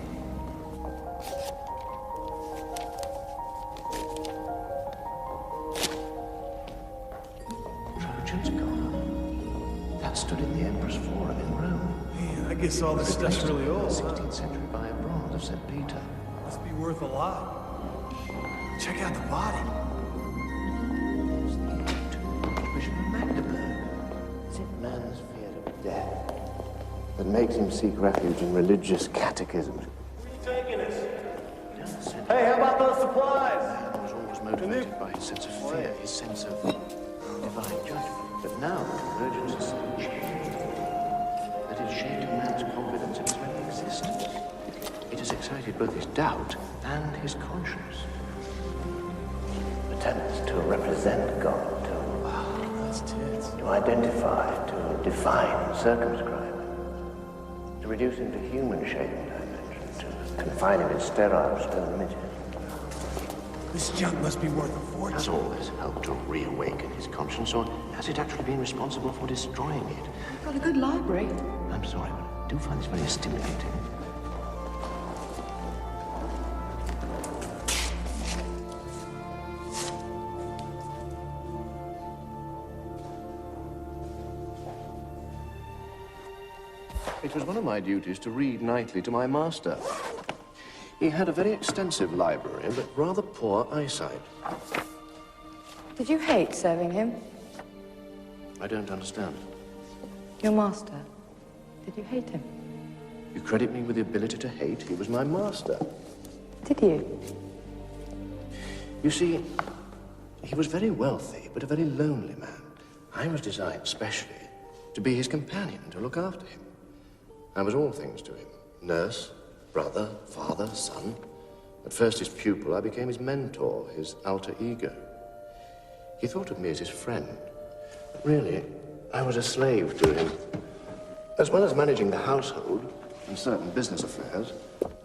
Trojan's collar. That stood in the Emperor's Forum in Rome. I guess all this stuff's really old. 16th century by a bronze of St. Peter. Must be worth a lot. Check out the body. Bishop of Magdeburg. Is it man's fear of death that makes him seek refuge in religious catechisms? Where are you taking us? Hey, how about those supplies? Man was always motivated by his sense of fear, his sense of divine judgment. But now the convergence is so changed that it shaped man's confidence in his very existence. It has excited both his doubt and his conscience. Attempts to represent God, to identify, to define, circumscribe, to reduce him to human shape and dimension, to confine him in sterile stone images. This junk must be worth a fortune. Has all this helped to reawaken his conscience, or has it actually been responsible for destroying it? You've got a good library. I'm sorry, but I do find this very stimulating. It was one of my duties to read nightly to my master. He had a very extensive library, but rather poor eyesight. Did you hate serving him? I don't understand. Your master. Did you hate him? You credit me with the ability to hate? He was my master. Did you? You see, he was very wealthy, but a very lonely man. I was designed specially to be his companion, to look after him. I was all things to him. Nurse, brother, father, son. At first his pupil, I became his mentor, his alter ego. He thought of me as his friend. But really, I was a slave to him. As well as managing the household and certain business affairs,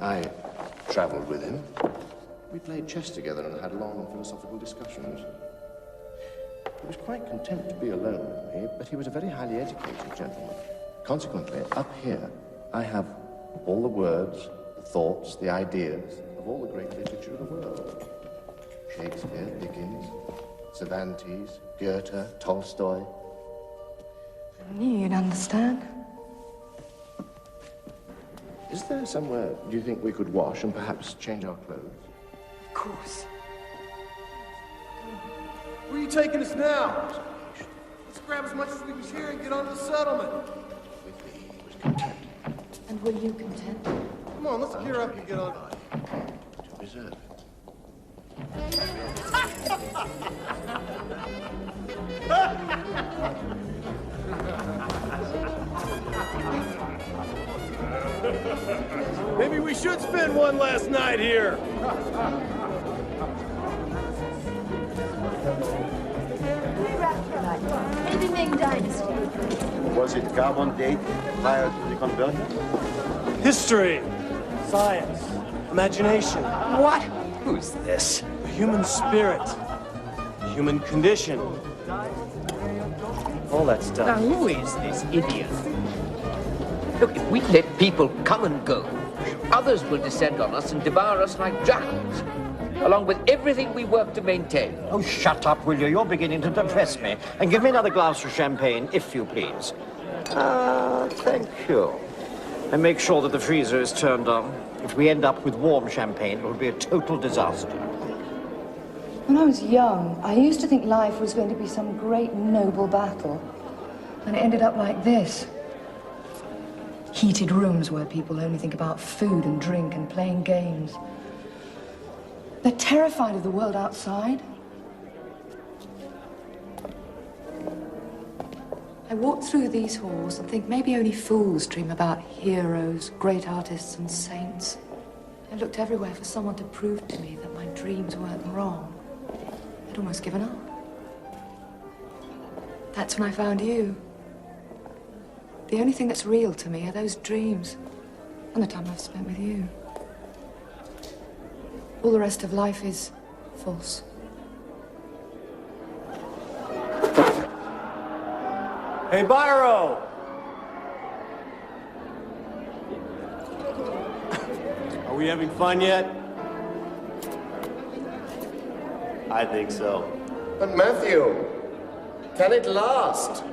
I traveled with him. We played chess together and had long philosophical discussions. He was quite content to be alone with me, but he was a very highly educated gentleman. Consequently, up here, I have all the words, the thoughts, the ideas of all the great literature of the world. Shakespeare, Dickens, Cervantes, Goethe, Tolstoy. I knew you'd understand. Is there somewhere, do you think, we could wash and perhaps change our clothes? Of course. Where are you taking us now? Let's grab as much as we can here and get on to the settlement. With me, he was content. And were you content? Come on, let's gear up and get on. To preserve it. Maybe we should spend one last night here. Deepening dynasty. Was it carbon date prior to the conversion? History, science, imagination. What? Who's this? The human spirit, the human condition. All that stuff. Now, who is this idiot? Look, if we let people come and go, others will descend on us and devour us like giants, along with everything we work to maintain. Oh, shut up, will you? You're beginning to depress me. And give me another glass of champagne, if you please. Thank you. And make sure that the freezer is turned on. If we end up with warm champagne, it will be a total disaster. When I was young, I used to think life was going to be some great noble battle. And it ended up like this. Heated rooms where people only think about food and drink and playing games. They're terrified of the world outside. I walk through these halls and think maybe only fools dream about heroes, great artists and saints. I looked everywhere for someone to prove to me that my dreams weren't wrong. I'd almost given up. That's when I found you. The only thing that's real to me are those dreams and the time I've spent with you. All the rest of life is false. Hey, Byro! Are we having fun yet? I think so. But Matthew, can it last?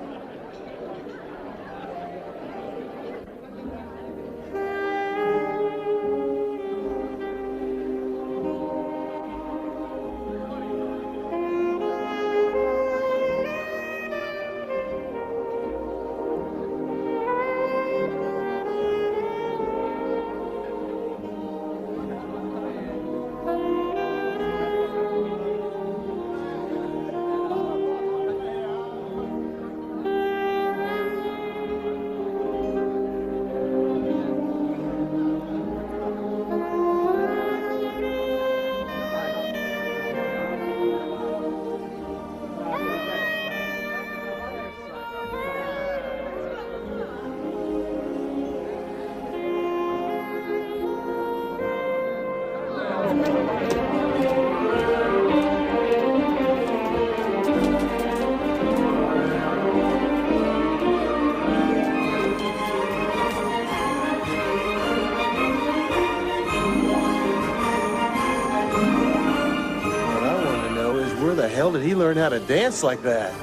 Hell did he learn how to dance like that?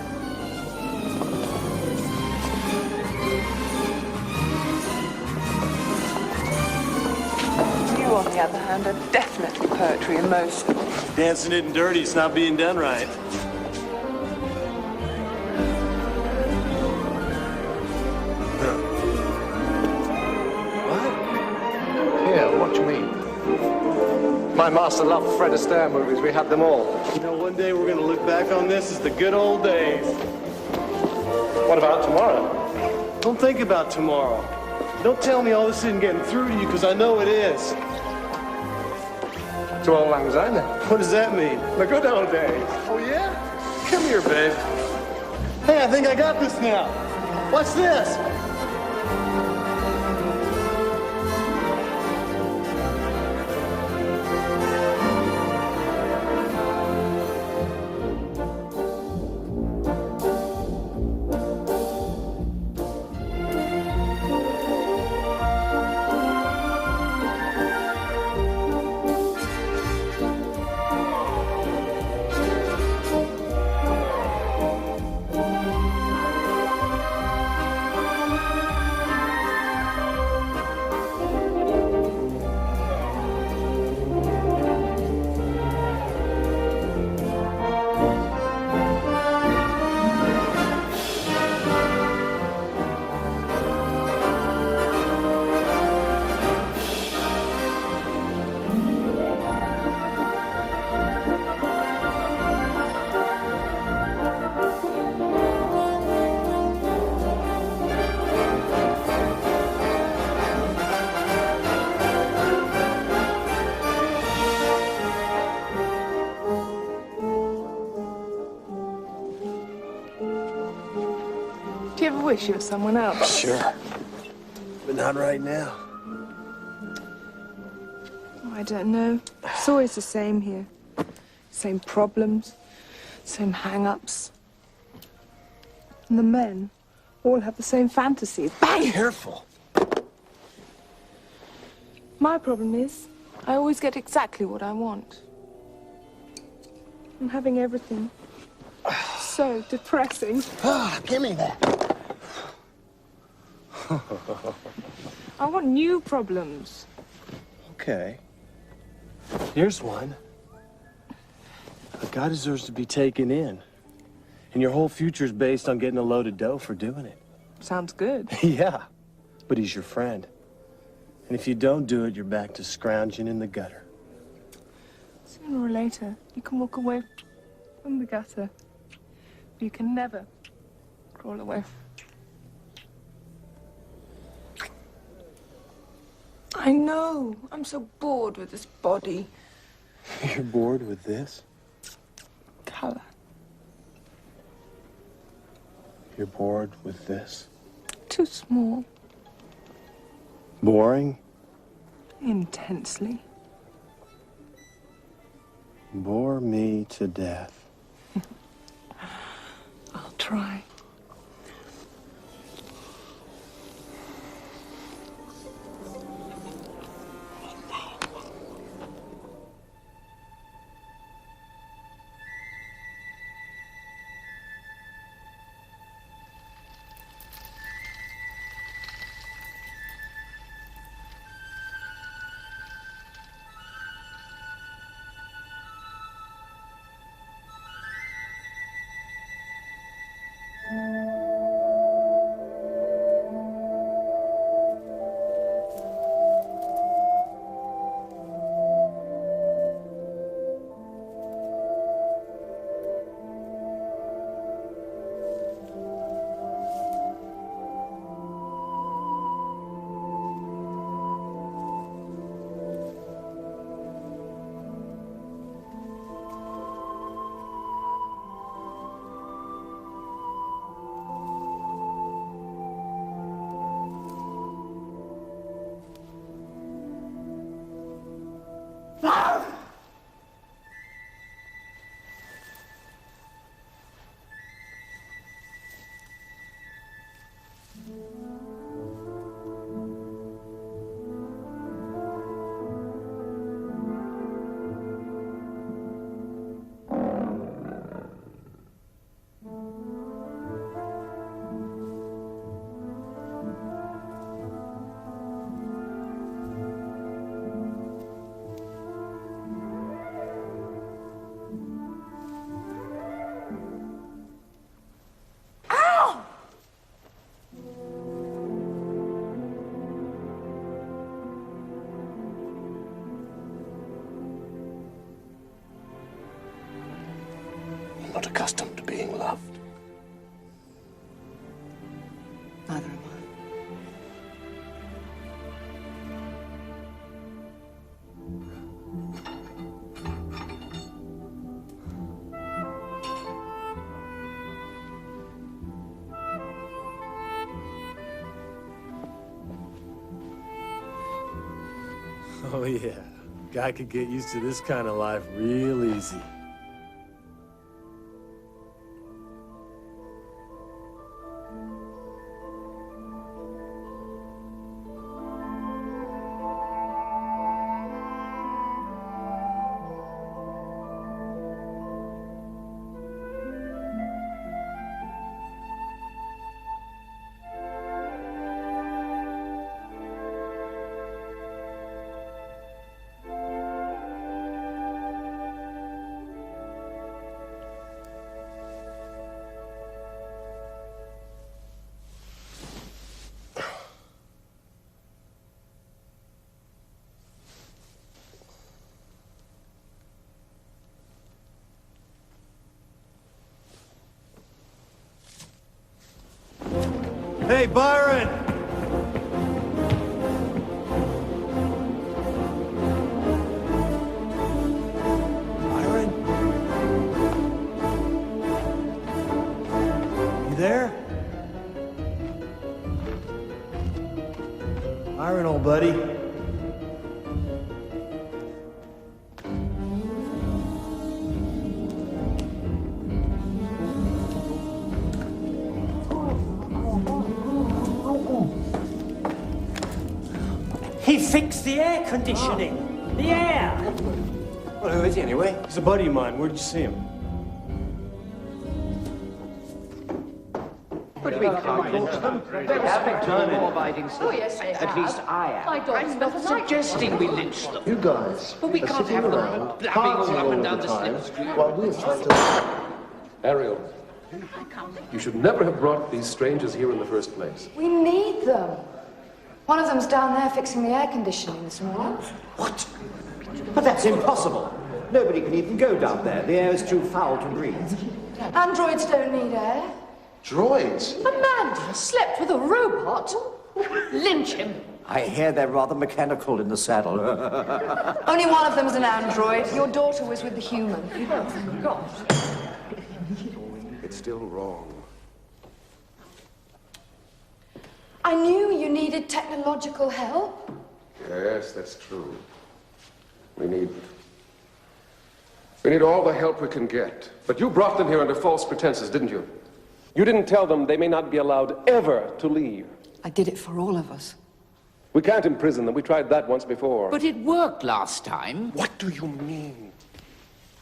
You, on the other hand, are definitely poetry in motion. Dancing it and dirty, it's not being done right. Here, watch me. My master loved Fred Astaire movies. We had them all. You know, one day we're going to look back on this as the good old days. What about tomorrow? Don't think about tomorrow. Don't tell me all this isn't getting through to you, because I know it is. To old lang syne. What does that mean? The good old days. Oh, yeah? Come here, babe. Hey, I think I got this now. What's this? Do you ever wish you were someone else? Sure. But not right now. Oh, I don't know. It's always the same here. Same problems, same hang-ups. And the men all have the same fantasies. Bang! Careful. My problem is, I always get exactly what I want. And having everything so depressing. Give me that. I want new problems. Okay. Here's one. A guy deserves to be taken in. And your whole future's based on getting a load of dough for doing it. Sounds good. Yeah, but he's your friend. And if you don't do it, you're back to scrounging in the gutter. Sooner or later, you can walk away from the gutter. But you can never crawl away. I know. I'm so bored with this body. You're bored with this? Color. You're bored with this? Too small. Boring? Intensely. Bore me to death. I'll try. Not accustomed to being loved. Neither am Oh, yeah. Guy could get used to this kind of life real easy. Hey, Byron! Byron? You there? Byron, old buddy. He fixed the air conditioning. The air. Well, who is he anyway? He's a buddy of mine. Where did you see him? But we can't lynch them. They're respectable, law-abiding citizens. Oh, yes, they At least I am. My dog's I'm not suggesting we lynch them. You guys But we are can't sitting have them around blabbing all partying up and down the the time Slipstream. while we're trying to... Ariel, you should never have brought these strangers here in the first place. We need them. One of them's down there fixing the air conditioning this morning. What? But that's impossible. Nobody can even go down there. The air is too foul to breathe. Androids don't need air. Droids? A man slept with a robot. Lynch him. I hear they're rather mechanical in the saddle. Only one of them's an android. Your daughter was with the human. Oh, gosh. It's still wrong. I knew you needed technological help. Yes, that's true. We need all the help we can get. But you brought them here under false pretenses, didn't you? You didn't tell them they may not be allowed ever to leave. I did it for all of us. We can't imprison them. We tried that once before. But it worked last time. What do you mean?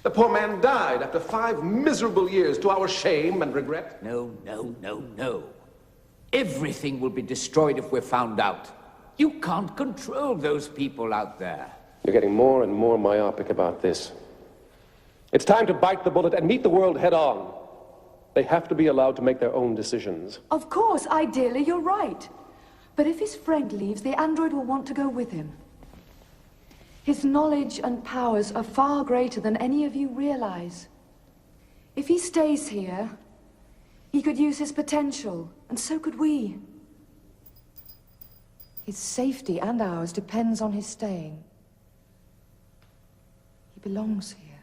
The poor man died after 5 miserable years, to our shame and regret. No, no, no, no. Everything will be destroyed if we're found out. You can't control those people out there. You're getting more and more myopic about this. It's time to bite the bullet and meet the world head on. They have to be allowed to make their own decisions. Of course, ideally, you're right. But if his friend leaves, the android will want to go with him. His knowledge and powers are far greater than any of you realize. If he stays here, he could use his potential, and so could we. His safety and ours depends on his staying. He belongs here.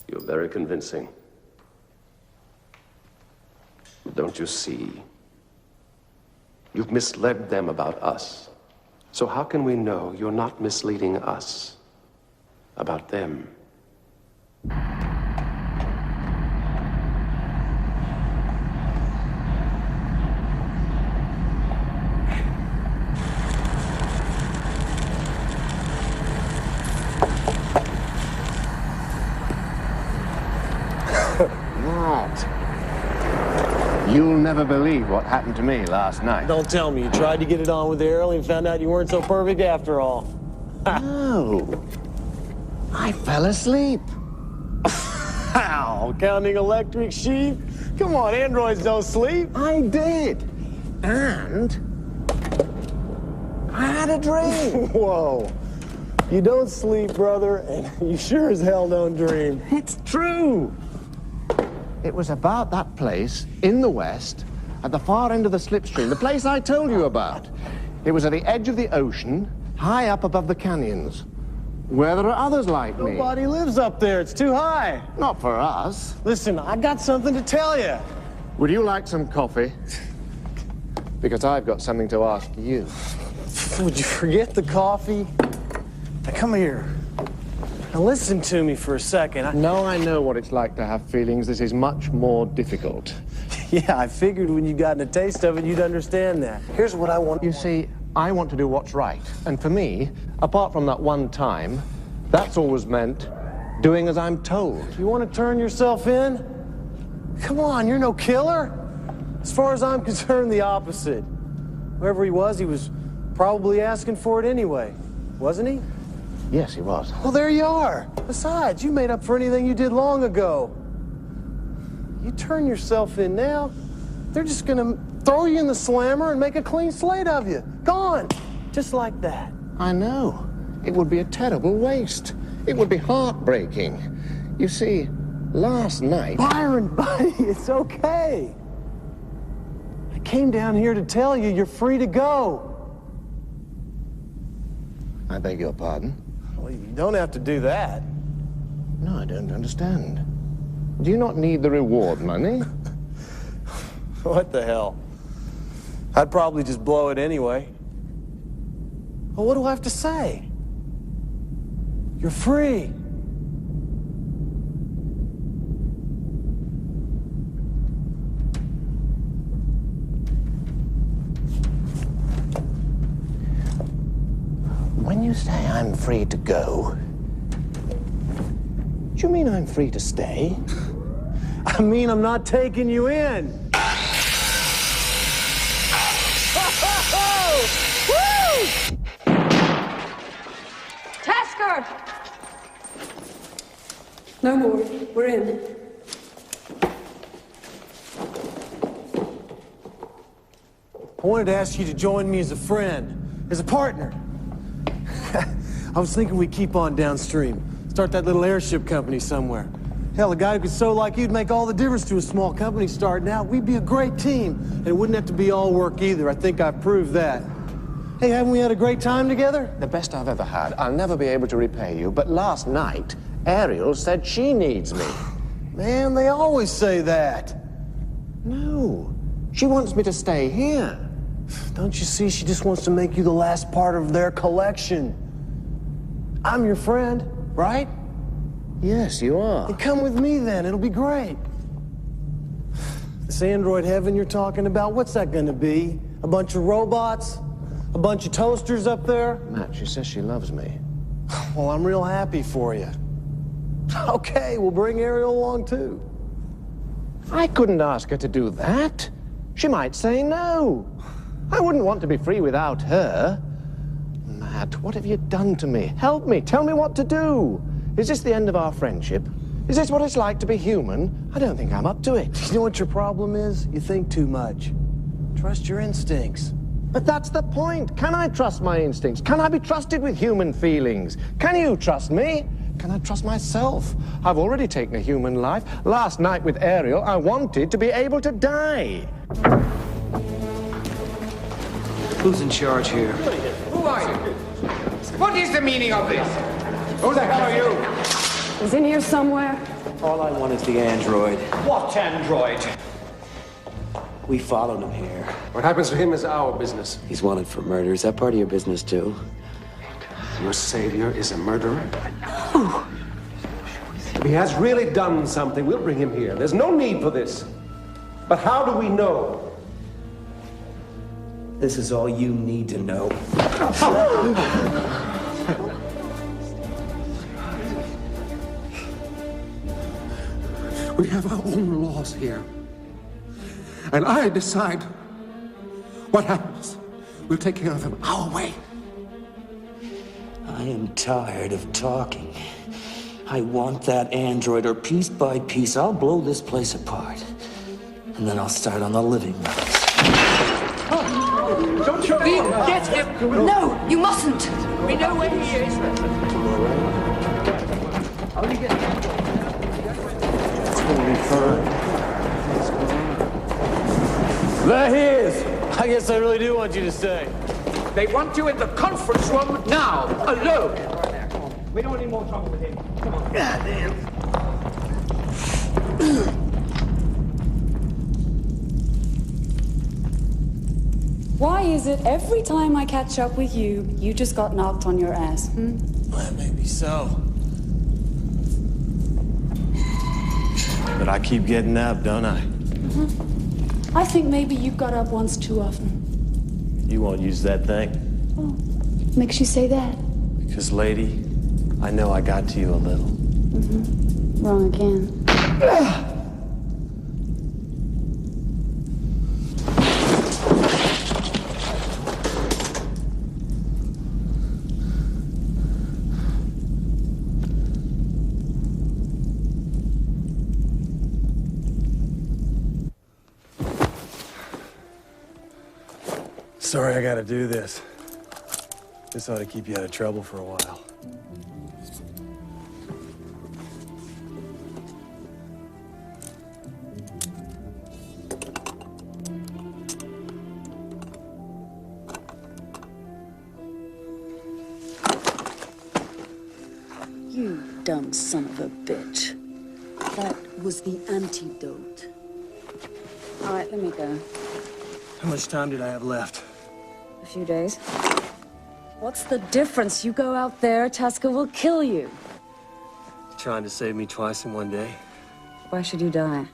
You're very convincing. Don't you see? You've misled them about us. So how can we know you're not misleading us about them? You'll never believe what happened to me last night. Don't tell me you tried to get it on with the early and found out you weren't so perfect after all. No. I fell asleep. How? Counting electric sheep? Come on, androids don't sleep. I did. And I had a dream. Whoa. You don't sleep, brother, and you sure as hell don't dream. It's true. It was about that place in the west, at the far end of the Slipstream, the place I told you about. It was at the edge of the ocean, high up above the canyons, where there are others like me. Nobody lives up there. It's too high. Not for us. Listen, I got something to tell you. Would you like some coffee? Because I've got something to ask you. Would you forget the coffee? Now, come here. Now, listen to me for a second. Now I know what it's like to have feelings. This is much more difficult. Yeah, I figured when you'd gotten a taste of it, you'd understand that. Here's what I want. You see, I want to do what's right. And for me, apart from that one time, that's always meant doing as I'm told. You want to turn yourself in? Come on, you're no killer. As far as I'm concerned, the opposite. Whoever he was probably asking for it anyway, wasn't he? Yes, he was. Well, there you are. Besides, you made up for anything you did long ago. You turn yourself in now, they're just gonna throw you in the slammer and make a clean slate of you. Gone. Just like that. I know. It would be a terrible waste. It would be heartbreaking. You see, last night... Byron, buddy, it's okay. I came down here to tell you you're free to go. I beg your pardon? Well, you don't have to do that. No, I don't understand. Do you not need the reward money? What the hell? I'd probably just blow it anyway. Well, what do I have to say? You're free. When you say I'm free to go, do you mean I'm free to stay? I mean I'm not taking you in. Tasker! No more. We're in. I wanted to ask you to join me as a friend, as a partner. I was thinking we'd keep on downstream, start that little airship company somewhere. Hell, a guy who could sew like you'd make all the difference to a small company starting out. We'd be a great team. And it wouldn't have to be all work either. I think I've proved that. Hey, haven't we had a great time together? The best I've ever had. I'll never be able to repay you, but last night, Ariel said she needs me. Man, they always say that. No, she wants me to stay here. Don't you see, she just wants to make you the last part of their collection. I'm your friend, right? Yes, you are. Then come with me then, it'll be great. This android heaven you're talking about, what's that gonna be? A bunch of robots? A bunch of toasters up there? Matt, she says she loves me. Well, I'm real happy for you. Okay, we'll bring Ariel along too. I couldn't ask her to do that. She might say no. I wouldn't want to be free without her. Matt, what have you done to me? Help me, tell me what to do. Is this the end of our friendship? Is this what it's like to be human? I don't think I'm up to it. You know what your problem is? You think too much. Trust your instincts. But that's the point. Can I trust my instincts? Can I be trusted with human feelings? Can you trust me? Can I trust myself? I've already taken a human life. Last night with Ariel, I wanted to be able to die. Who's in charge here? Who are you? What is the meaning of this? Who the hell are you? He's in here somewhere. All I want is the android. What android? We followed him here. What happens to him is our business. He's wanted for murder. Is that part of your business, too? Your savior is a murderer? If he has really done something, we'll bring him here. There's no need for this. But how do we know? This is all you need to know. We have our own laws here. And I decide what happens. We'll take care of him our way. I am tired of talking. I want that android, or piece by piece, I'll blow this place apart. And then I'll start on the living ones. Don't you get him! No, you mustn't! We know where he is. How do you get him? There he is! I guess I really do want you to stay. They want you in the conference room now, alone. We don't need more trouble with him. Come on. Goddamn. Why is it every time I catch up with you, you just got knocked on your ass, Well, maybe so. But I keep getting up, don't I? I think maybe you got up once too often. You won't use that thing. Oh, makes you say that? Because, lady, I know I got to you a little. Wrong again. Sorry I gotta do this. This ought to keep you out of trouble for a while. You dumb son of a bitch. That was the antidote. All right, let me go. How much time did I have left? A few days. What's the difference? You go out there, Tusker will kill you. Trying to save me twice in one day? Why should you die?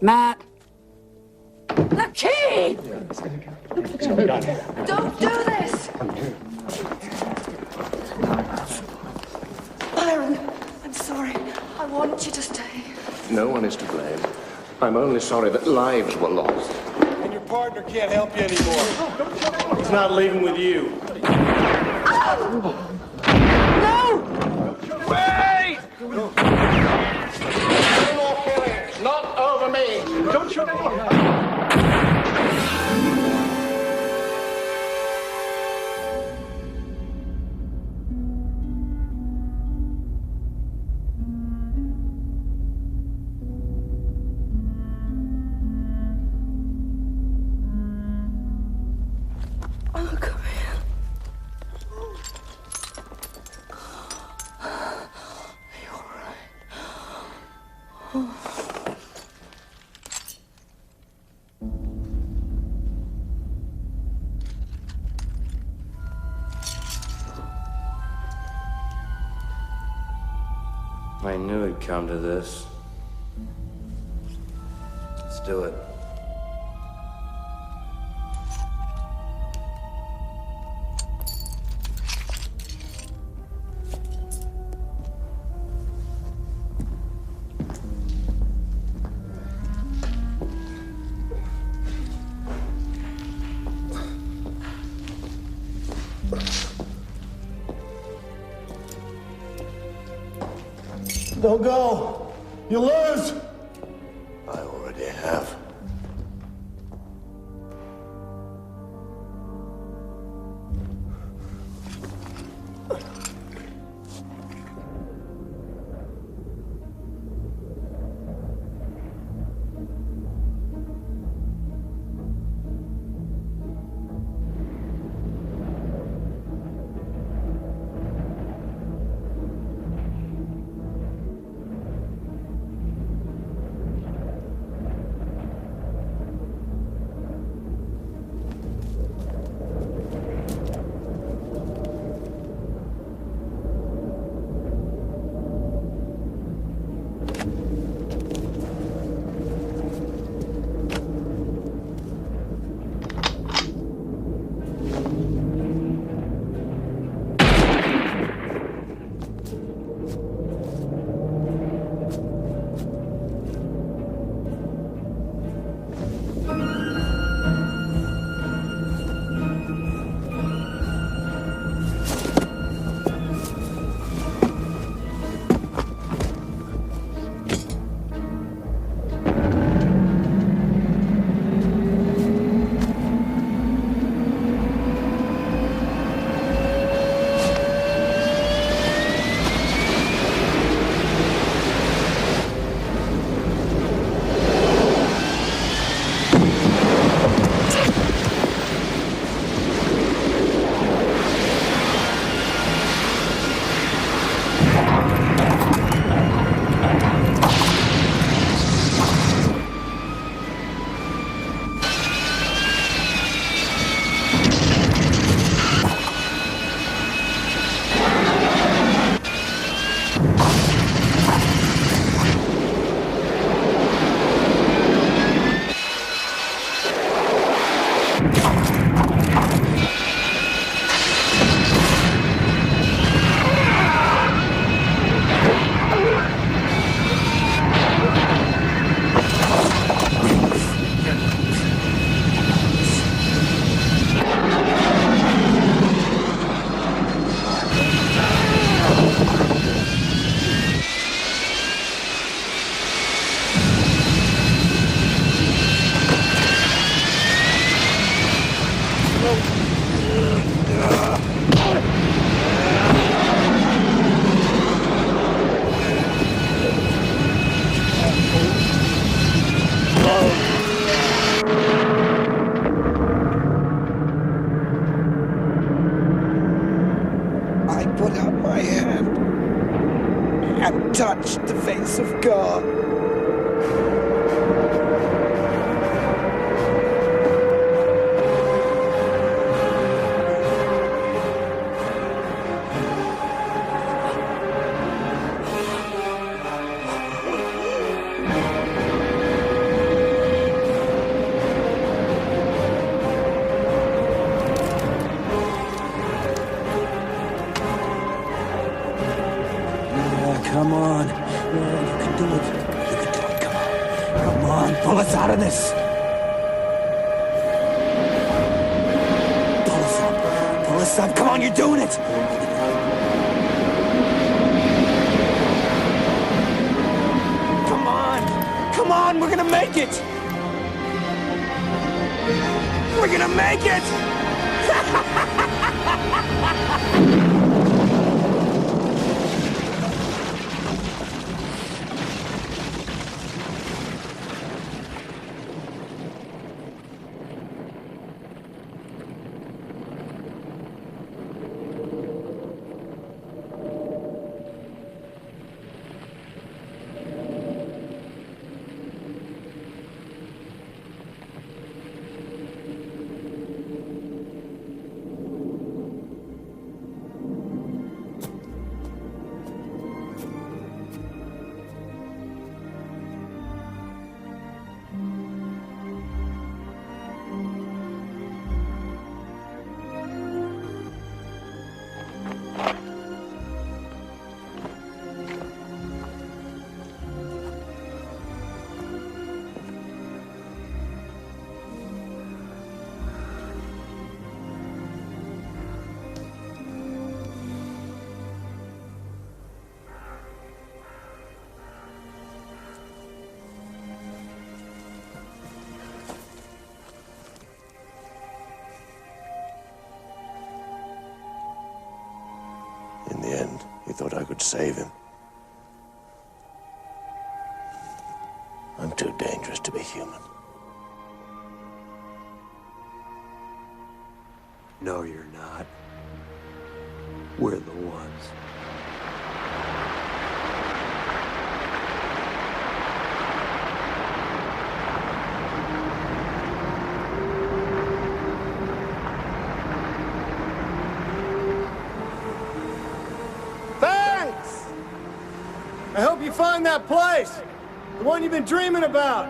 Matt! The key! Don't do this! Byron, I'm sorry. I want you to stay. No one is to blame. I'm only sorry that lives were lost. And you're partner can't help you anymore. He's not leaving with you. No! Wait! No more killing. Not over me. Don't shoot anyone. I knew it'd come to this. Let's do it. Don't go. You lose. I already have. Touched the face of God. Come on. Yeah, you can do it. You can do it. Come on. Come on. Pull us out of this. this up. Come on, you're doing it! Come on! Come on, we're gonna make it! We're gonna make it! In the end, he thought I could save him. I'm too dangerous to be human. No, you're not. We're the ones. Thanks! I hope you find that place. The one you've been dreaming about.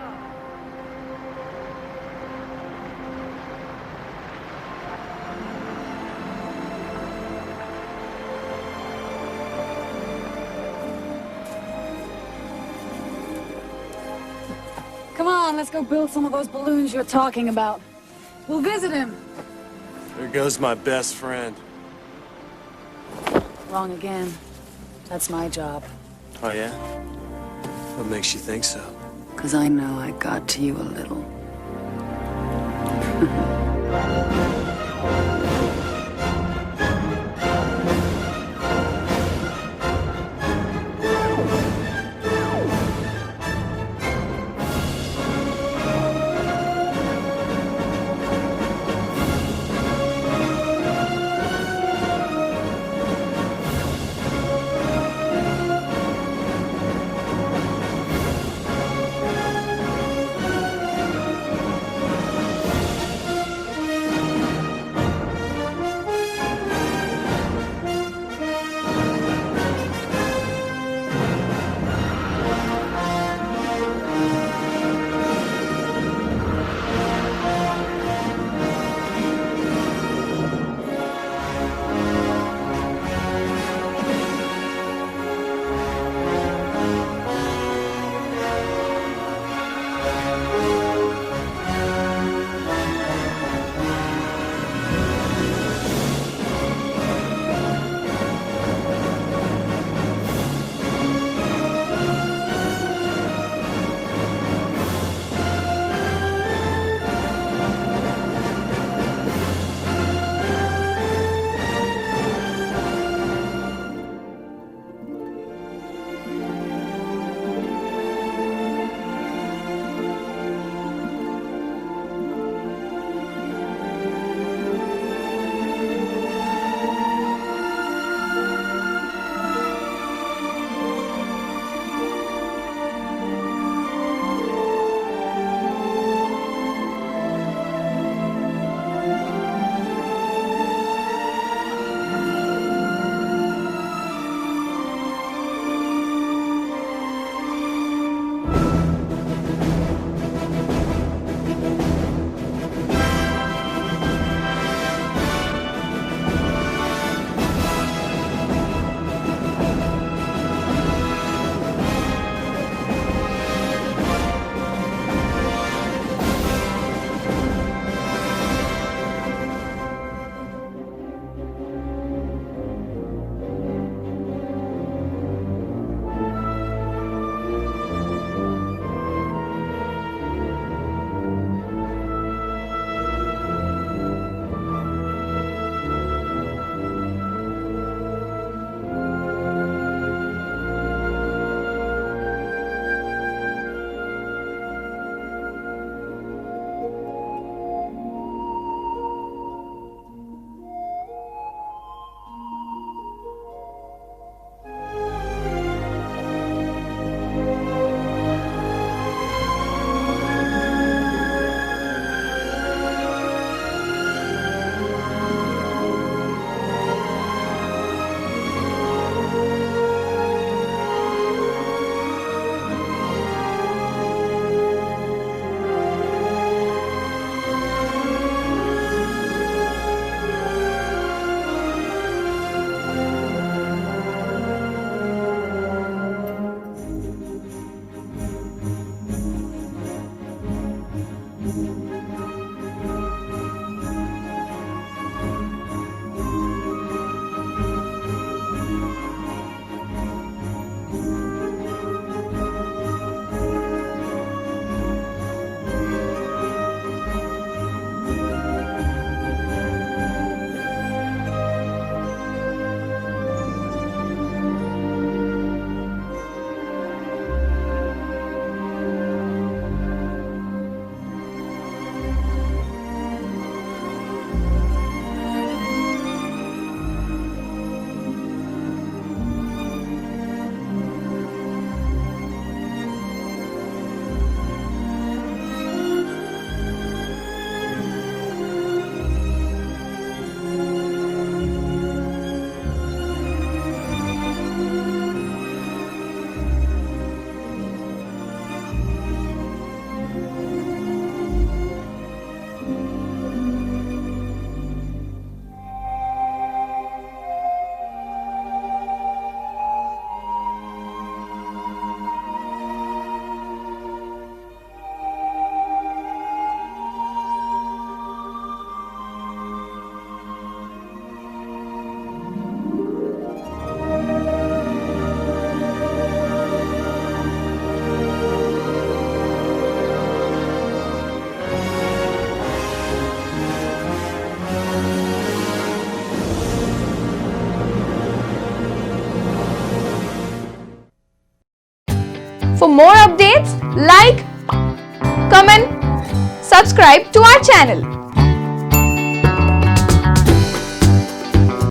Come on, let's go build some of those balloons you're talking about. We'll visit him. There goes my best friend. Wrong again. That's my job. Oh, yeah? What makes you think so? 'Cause I know I got to you a little. For more updates, like, comment, subscribe to our channel.